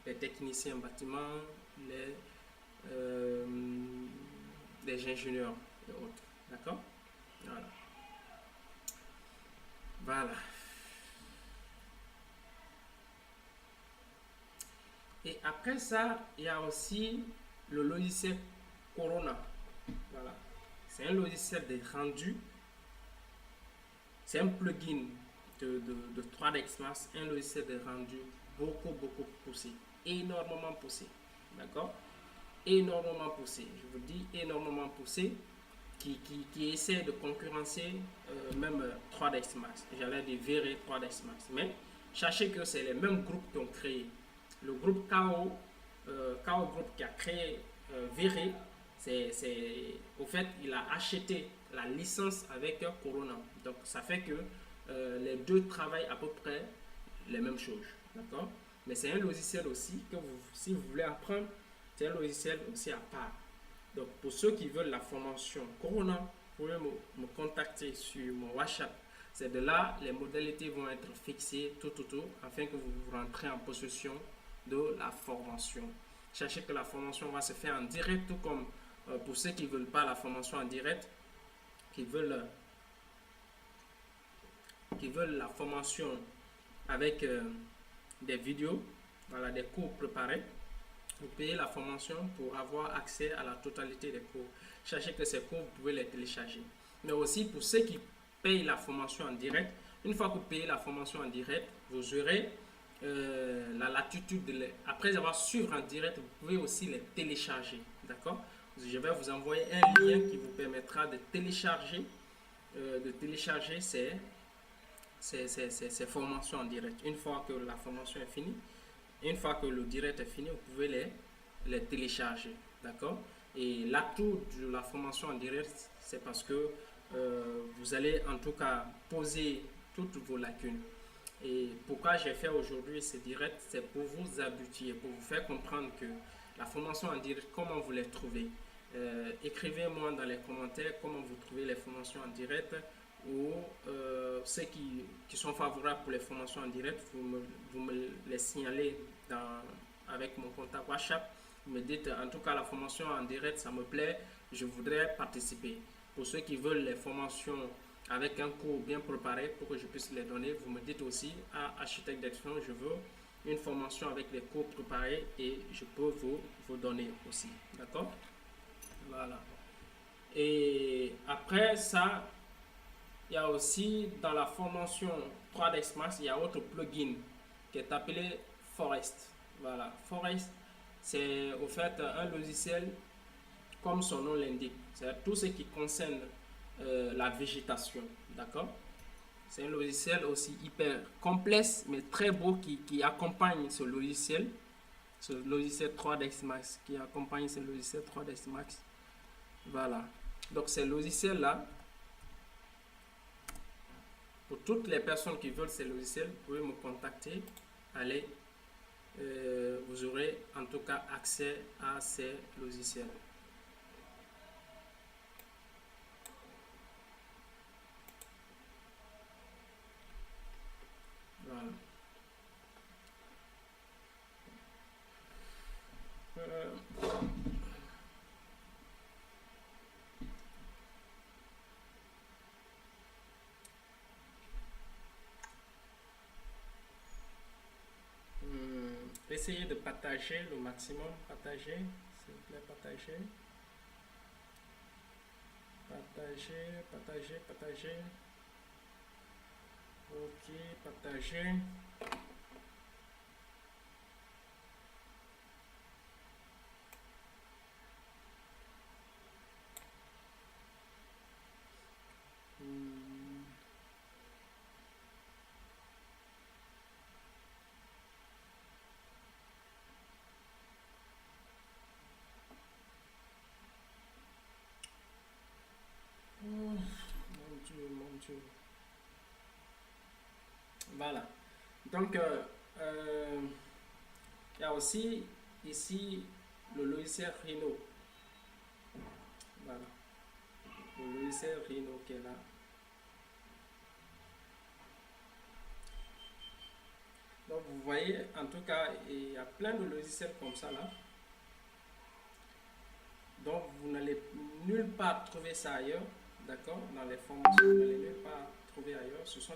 les techniciens en bâtiment, les ingénieurs et autres. D'accord? Voilà. Voilà. Et après ça, il y a aussi le logiciel Corona. Voilà. C'est un logiciel de rendu. C'est un plugin de 3ds Max, un logiciel de rendu beaucoup poussé. Énormément poussé. D'accord? Énormément poussé. Je vous dis énormément poussé. Qui essaie de concurrencer même 3ds Max. J'allais dire V-Ray 3ds Max. Mais sachez que c'est les mêmes groupes qui ont créé. Le groupe KO Group qui a créé V-Ray, au fait, il a acheté la licence avec Corona. Donc, ça fait que les deux travaillent à peu près les mêmes choses. D'accord? Mais c'est un logiciel aussi que si vous voulez apprendre, c'est un logiciel aussi à part. Donc, pour ceux qui veulent la formation Corona, vous pouvez me contacter sur mon WhatsApp. C'est de là, les modalités vont être fixées tout, afin que vous rentrez en possession de la formation. Sachez que la formation va se faire en direct, tout comme pour ceux qui ne veulent pas la formation en direct, qui veulent la formation avec des vidéos, voilà, des cours préparés. Vous payez la formation pour avoir accès à la totalité des cours. Sachez que ces cours, vous pouvez les télécharger. Mais aussi pour ceux qui payent la formation en direct, une fois que vous payez la formation en direct, vous aurez la latitude, après avoir suivi en direct, vous pouvez aussi les télécharger. D'accord? Je vais vous envoyer un lien qui vous permettra de télécharger ces formations en direct. Une fois que la formation est finie, une fois que le direct est fini, vous pouvez les télécharger. D'accord? Et l'atout de la formation en direct, c'est parce que vous allez en tout cas poser toutes vos lacunes. Et pourquoi j'ai fait aujourd'hui ce direct, c'est pour vous habituer, pour vous faire comprendre que la formation en direct, comment vous les trouvez. Écrivez-moi dans les commentaires comment vous trouvez les formations en direct, ou ceux qui sont favorables pour les formations en direct, vous me les signalez avec mon contact WhatsApp. Vous me dites en tout cas la formation en direct ça me plaît, je voudrais participer. Pour ceux qui veulent les formations avec un cours bien préparé pour que je puisse les donner, vous me dites aussi à Architecte d'Action, je veux une formation avec les cours préparés et je peux vous donner aussi. D'accord? Voilà. Et après ça, il y a aussi dans la formation 3ds Max, il y a autre plugin qui est appelé Forest. Voilà, Forest, c'est au fait un logiciel comme son nom l'indique. C'est tout ce qui concerne la végétation. D'accord? C'est un logiciel aussi hyper complexe mais très beau qui accompagne ce logiciel 3ds Max, qui accompagne ce logiciel 3ds Max. Voilà. Donc ces logiciels-là, pour toutes les personnes qui veulent ces logiciels, vous pouvez me contacter. Allez, vous aurez en tout cas accès à ces logiciels. Voilà. Essayez de partager le maximum. Partagez, s'il vous plaît, partagez. Partagez. Ok, partagez. Mon Dieu, mon Dieu. Voilà. Donc, il y a aussi ici le logiciel Rhino. Voilà. Le logiciel Rhino qui est là. Donc, vous voyez, en tout cas, il y a plein de logiciels comme ça là. Donc, vous n'allez nulle part trouver ça ailleurs. D'accord? Dans les formations, vous n'allez nulle part trouver ailleurs. Ce sont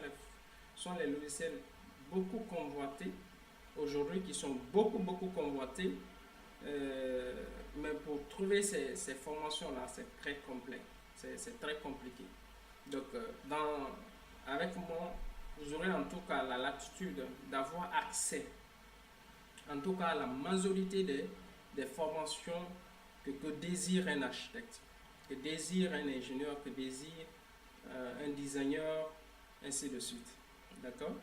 les logiciels beaucoup convoités aujourd'hui, qui sont beaucoup convoités. Mais pour trouver ces formations-là, c'est très complexe. C'est très compliqué. Donc, avec moi, vous aurez en tout cas la latitude d'avoir accès, en tout cas à la majorité des formations que désire un architecte, que désire un ingénieur, que désire un designer, ainsi de suite. D'accord?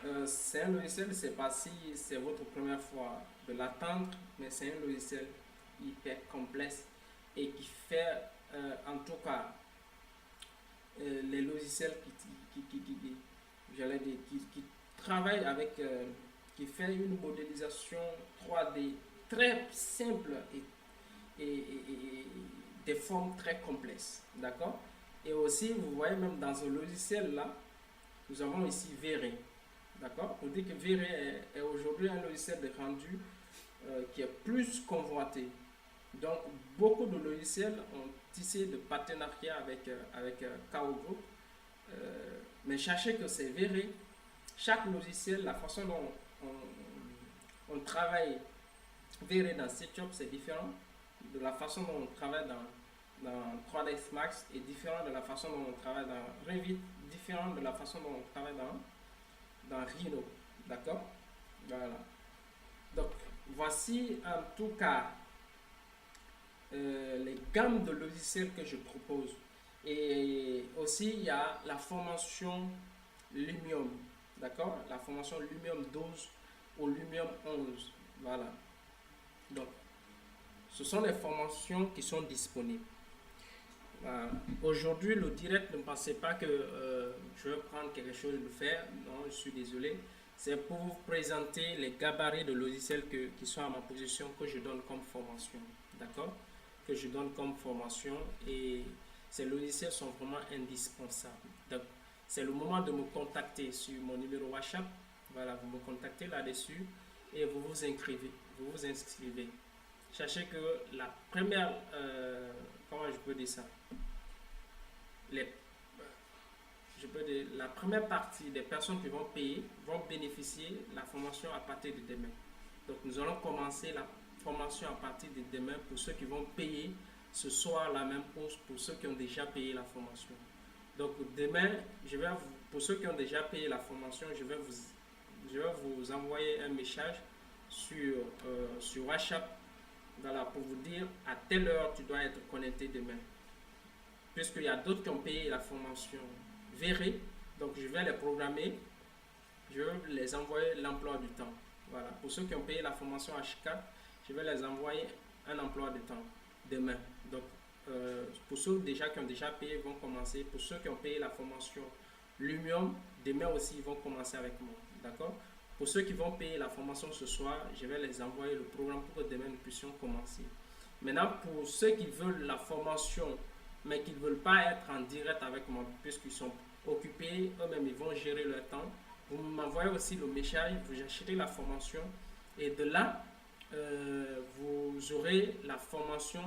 Voilà. C'est un logiciel, je ne sais pas si c'est votre première fois de l'attendre, mais c'est un logiciel hyper complexe et qui fait en tout cas les logiciels qui travaillent avec, qui fait une modélisation 3D très simple et des formes très complexes. D'accord? Et aussi, vous voyez même dans ce logiciel-là, nous avons ici V-Ray. D'accord? On dit que V-Ray est aujourd'hui un logiciel de rendu qui est plus convoité. Donc, beaucoup de logiciels ont tissé de partenariats avec KO Group. Mais sachez que c'est vrai, chaque logiciel, la façon dont on travaille verré dans SketchUp, c'est différent. De la façon dont on travaille dans 3ds Max est différent de la façon dont on travaille dans Revit, différent de la façon dont on travaille dans Rhino. D'accord? Voilà. Donc, voici en tout cas les gammes de logiciels que je propose. Et aussi, il y a la formation Lumium. D'accord? La formation Lumium 12 ou Lumium 11. Voilà. Donc, ce sont des formations qui sont disponibles. Voilà. Aujourd'hui, le direct, ne pensez pas que je vais prendre quelque chose de faire. Non, je suis désolé. C'est pour vous présenter les gabarits de logiciels qui sont à ma position, que je donne comme formation. d'accord, que je donne comme formation, et ces logiciels sont vraiment indispensables. Donc, c'est le moment de me contacter sur mon numéro WhatsApp. Voilà, vous me contactez là-dessus et vous vous inscrivez. Vous vous inscrivez. Sachez que la première, comment je peux dire ça, les, je peux dire, la première partie des personnes qui vont payer vont bénéficier de la formation à partir de demain. Donc nous allons commencer la formation à partir de demain pour ceux qui vont payer ce soir la même chose pour ceux qui ont déjà payé la formation. Donc demain, pour ceux qui ont déjà payé la formation, je vais vous envoyer un message sur WhatsApp, voilà, pour vous dire à telle heure tu dois être connecté demain. Puisqu'il y a d'autres qui ont payé la formation verrée, donc je vais les programmer, je vais les envoyer l'emploi du temps. Voilà, pour ceux qui ont payé la formation H4, je vais les envoyer un emploi de temps demain. Donc pour ceux déjà qui ont déjà payé, vont commencer. Pour ceux qui ont payé la formation Lumium, demain aussi ils vont commencer avec moi. D'accord? Pour ceux qui vont payer la formation ce soir, je vais les envoyer le programme pour que demain nous puissions commencer. Maintenant, pour ceux qui veulent la formation, mais qui ne veulent pas être en direct avec moi, puisqu'ils sont occupés, eux-mêmes ils vont gérer leur temps, vous m'envoyez aussi le message, vous achetez la formation, et de là, vous aurez la formation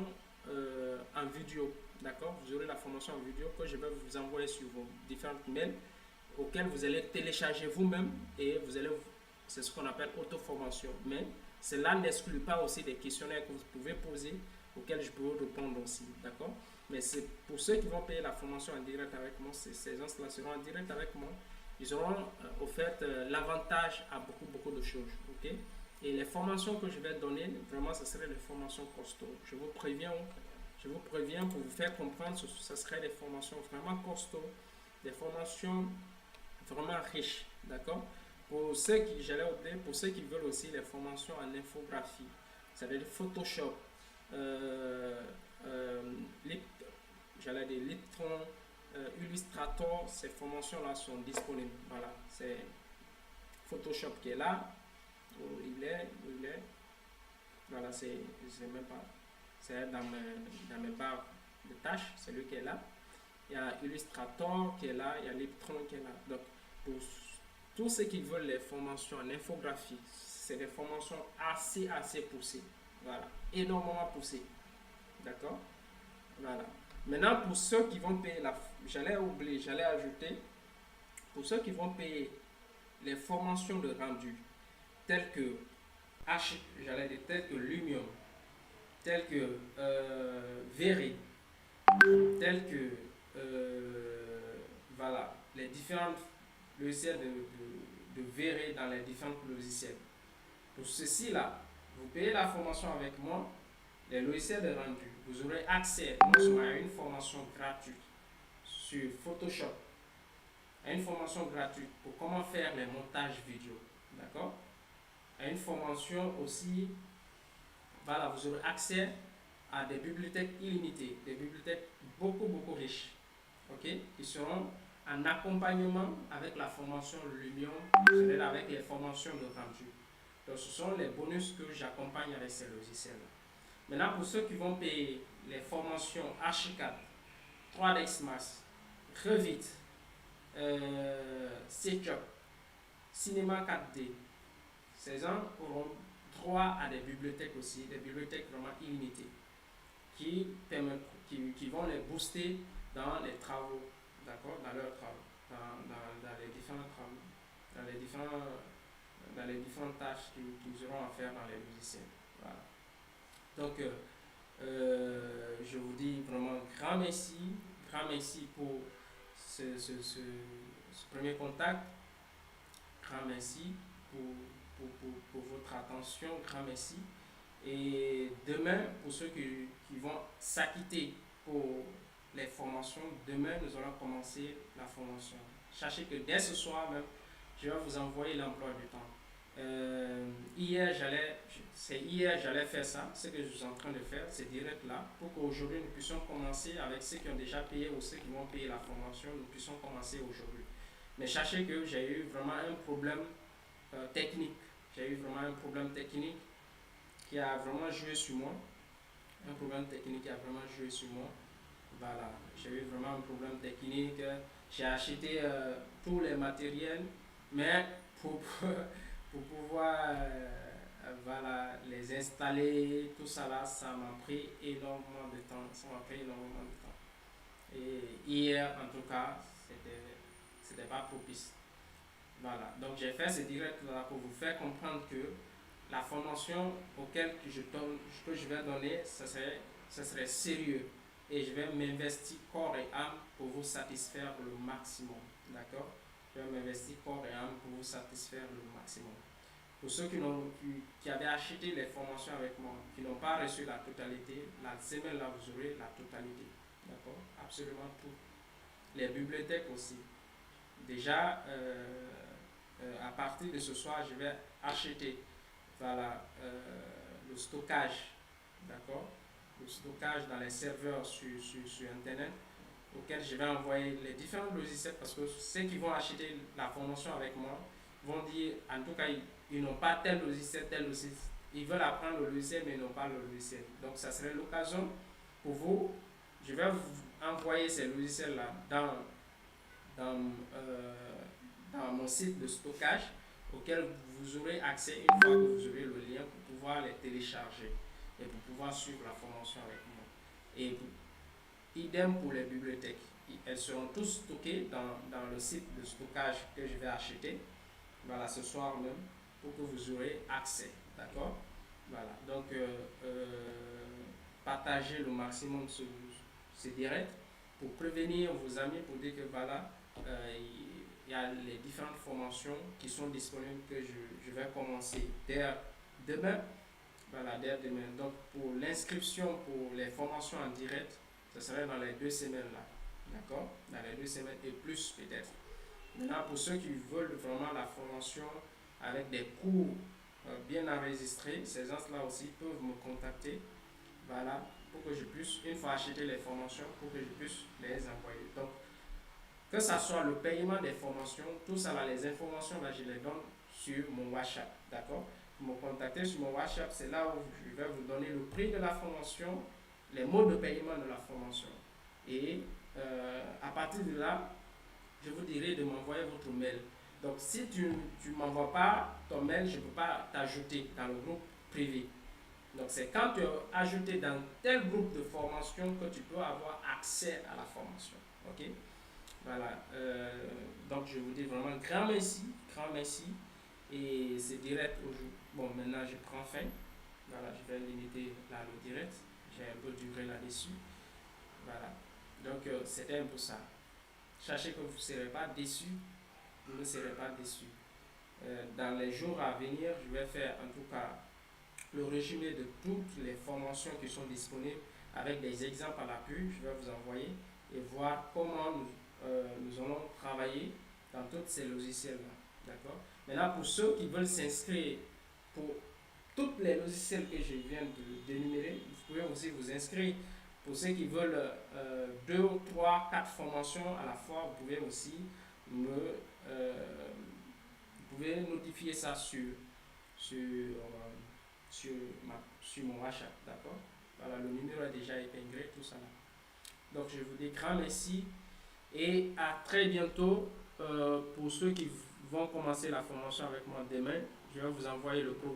en vidéo. D'accord? Vous aurez la formation en vidéo que je vais vous envoyer sur vos différentes mails, auxquelles vous allez télécharger vous-même, et c'est ce qu'on appelle auto-formation. Mais cela n'exclut pas aussi des questionnaires que vous pouvez poser, auxquels je peux répondre aussi. D'accord? Mais c'est pour ceux qui vont payer la formation en direct avec moi, ces gens-là seront en direct avec moi. Ils auront offert l'avantage à beaucoup de choses. Ok? Et les formations que je vais donner, vraiment, ce seraient des formations costauds. Je vous préviens pour vous faire comprendre, ce seraient des formations vraiment costauds, des formations vraiment riches. D'accord? Pour ceux qui veulent aussi les formations en infographie, c'est-à-dire Photoshop, Lightroom, Illustrator, ces formations-là sont disponibles. Voilà, c'est Photoshop qui est là, où il est. Voilà, c'est même pas, c'est dans mes barres de tâches, c'est lui qui est là. Il y a Illustrator qui est là, il y a Lightroom qui est là. Donc, pour tous ceux qui veulent les formations en infographie, c'est des formations assez poussées. Voilà, énormément poussées. D'accord? Voilà. Maintenant, pour ceux qui vont payer j'allais ajouter, pour ceux qui vont payer les formations de rendu, telles que Lumium, telles que Veri, telles que voilà, les différentes logiciels de Veri dans les différents logiciels. Pour ceci-là, vous payez la formation avec moi, les logiciels de rendu, vous aurez accès non seulement à une formation gratuite sur Photoshop, à une formation gratuite pour comment faire les montages vidéo, d'accord? À une formation aussi, voilà, vous aurez accès à des bibliothèques illimitées, des bibliothèques beaucoup riches, ok? Qui seront en accompagnement avec la formation Lumion, c'est-à-dire avec les formations de rendu. Donc ce sont les bonus que j'accompagne avec ces logiciels-là. Maintenant, pour ceux qui vont payer les formations H4, 3ds Max, Revit, SketchUp, Cinema 4D, ces gens auront droit à des bibliothèques aussi, des bibliothèques vraiment illimitées, qui vont les booster dans les travaux, d'accord, dans leurs travaux, dans les différents travaux, dans les différentes tâches qu'ils auront à faire dans les logiciels. Voilà. Donc, je vous dis vraiment grand merci pour ce premier contact, grand merci pour votre attention, grand merci. Et demain, pour ceux qui vont s'acquitter pour les formations, demain nous allons commencer la formation. Sachez que dès ce soir même, je vais vous envoyer l'emploi du temps. Hier j'allais faire ça, ce que je suis en train de faire, c'est direct là, pour qu'aujourd'hui nous puissions commencer avec ceux qui ont déjà payé ou ceux qui vont payer la formation, nous puissions commencer aujourd'hui. Mais sachez que j'ai eu vraiment un problème technique, qui a vraiment joué sur moi. un problème technique qui a vraiment joué sur moi. Voilà, j'ai eu vraiment un problème technique. J'ai acheté tous les matériels, mais pour, pour pouvoir voilà, les installer, tout ça là, ça m'a pris énormément de temps. Ça m'a pris énormément de temps. Et hier, en tout cas, c'était pas propice. Voilà, donc j'ai fait ce direct là pour vous faire comprendre que la formation auquel que je vais donner, ce serait sérieux. Et je vais m'investir corps et âme pour vous satisfaire le maximum. D'accord? Je vais m'investir corps et âme pour vous satisfaire le maximum. Pour ceux qui avaient acheté les formations avec moi, qui n'ont pas reçu la totalité, la semaine là, vous aurez la totalité. D'accord? Absolument tout. Les bibliothèques aussi. Déjà, à partir de ce soir, je vais acheter voilà, le stockage, d'accord, le stockage dans les serveurs sur Internet, auquel je vais envoyer les différents logiciels, parce que ceux qui vont acheter la formation avec moi vont dire, en tout cas, ils n'ont pas tel logiciel, ils veulent apprendre le logiciel, mais ils n'ont pas le logiciel. Donc, ça serait l'occasion pour vous. Je vais vous envoyer ces logiciels-là dans, euh, dans mon site de stockage auquel vous aurez accès une fois que vous aurez le lien pour pouvoir les télécharger et pour pouvoir suivre la formation avec moi. Et idem pour les bibliothèques. Elles seront tous stockées dans le site de stockage que je vais acheter, voilà, ce soir même, pour que vous aurez accès. D'accord? Voilà. Donc, partagez le maximum ce direct pour prévenir vos amis, pour dire que voilà, il y a les différentes formations qui sont disponibles que je vais commencer dès demain. Voilà, dès demain. Donc, pour l'inscription pour les formations en direct, ce serait dans les 2 semaines là. D'accord? Dans les 2 semaines et plus peut-être. Maintenant, pour ceux qui veulent vraiment la formation avec des cours bien enregistrés, ces gens-là aussi peuvent me contacter. Voilà, pour que je puisse, une fois acheter les formations, pour que je puisse les envoyer. Donc, que ce soit le paiement des formations, tout ça là, les informations là, je les donne sur mon WhatsApp. D'accord? Vous me contactez sur mon WhatsApp, c'est là où je vais vous donner le prix de la formation, les modes de paiement de la formation. Et à partir de là, je vous dirai de m'envoyer votre mail. Donc, si tu ne m'envoies pas ton mail, je ne peux pas t'ajouter dans le groupe privé. Donc, c'est quand tu es ajouté dans tel groupe de formation que tu peux avoir accès à la formation. Ok? Voilà. Donc, je vous dis vraiment grand merci. Grand merci. Et c'est direct aujourd'hui. Bon, maintenant, je prends fin. Voilà, je vais limiter là le direct. J'ai un peu duré là-dessus. Voilà. Donc, c'était un peu ça. Sachez que vous ne serez pas déçus. Vous ne serez pas déçus. Dans les jours à venir, je vais faire en tout cas le résumé de toutes les formations qui sont disponibles avec des exemples à l'appui. Je vais vous envoyer et voir comment nous allons travailler dans tous ces logiciels-là. D'accord? Maintenant, pour ceux qui veulent s'inscrire pour tous les logiciels que je viens d'énumérer, vous pouvez aussi vous inscrire. Pour ceux qui veulent 2, 3, 4 formations à la fois, vous pouvez aussi vous pouvez notifier ça sur, sur mon WhatsApp. D'accord? Voilà, le numéro est déjà épinglé, tout ça. Donc, je vous dis grand merci et à très bientôt. Pour ceux qui vont commencer la formation avec moi demain, je vais vous envoyer le programme.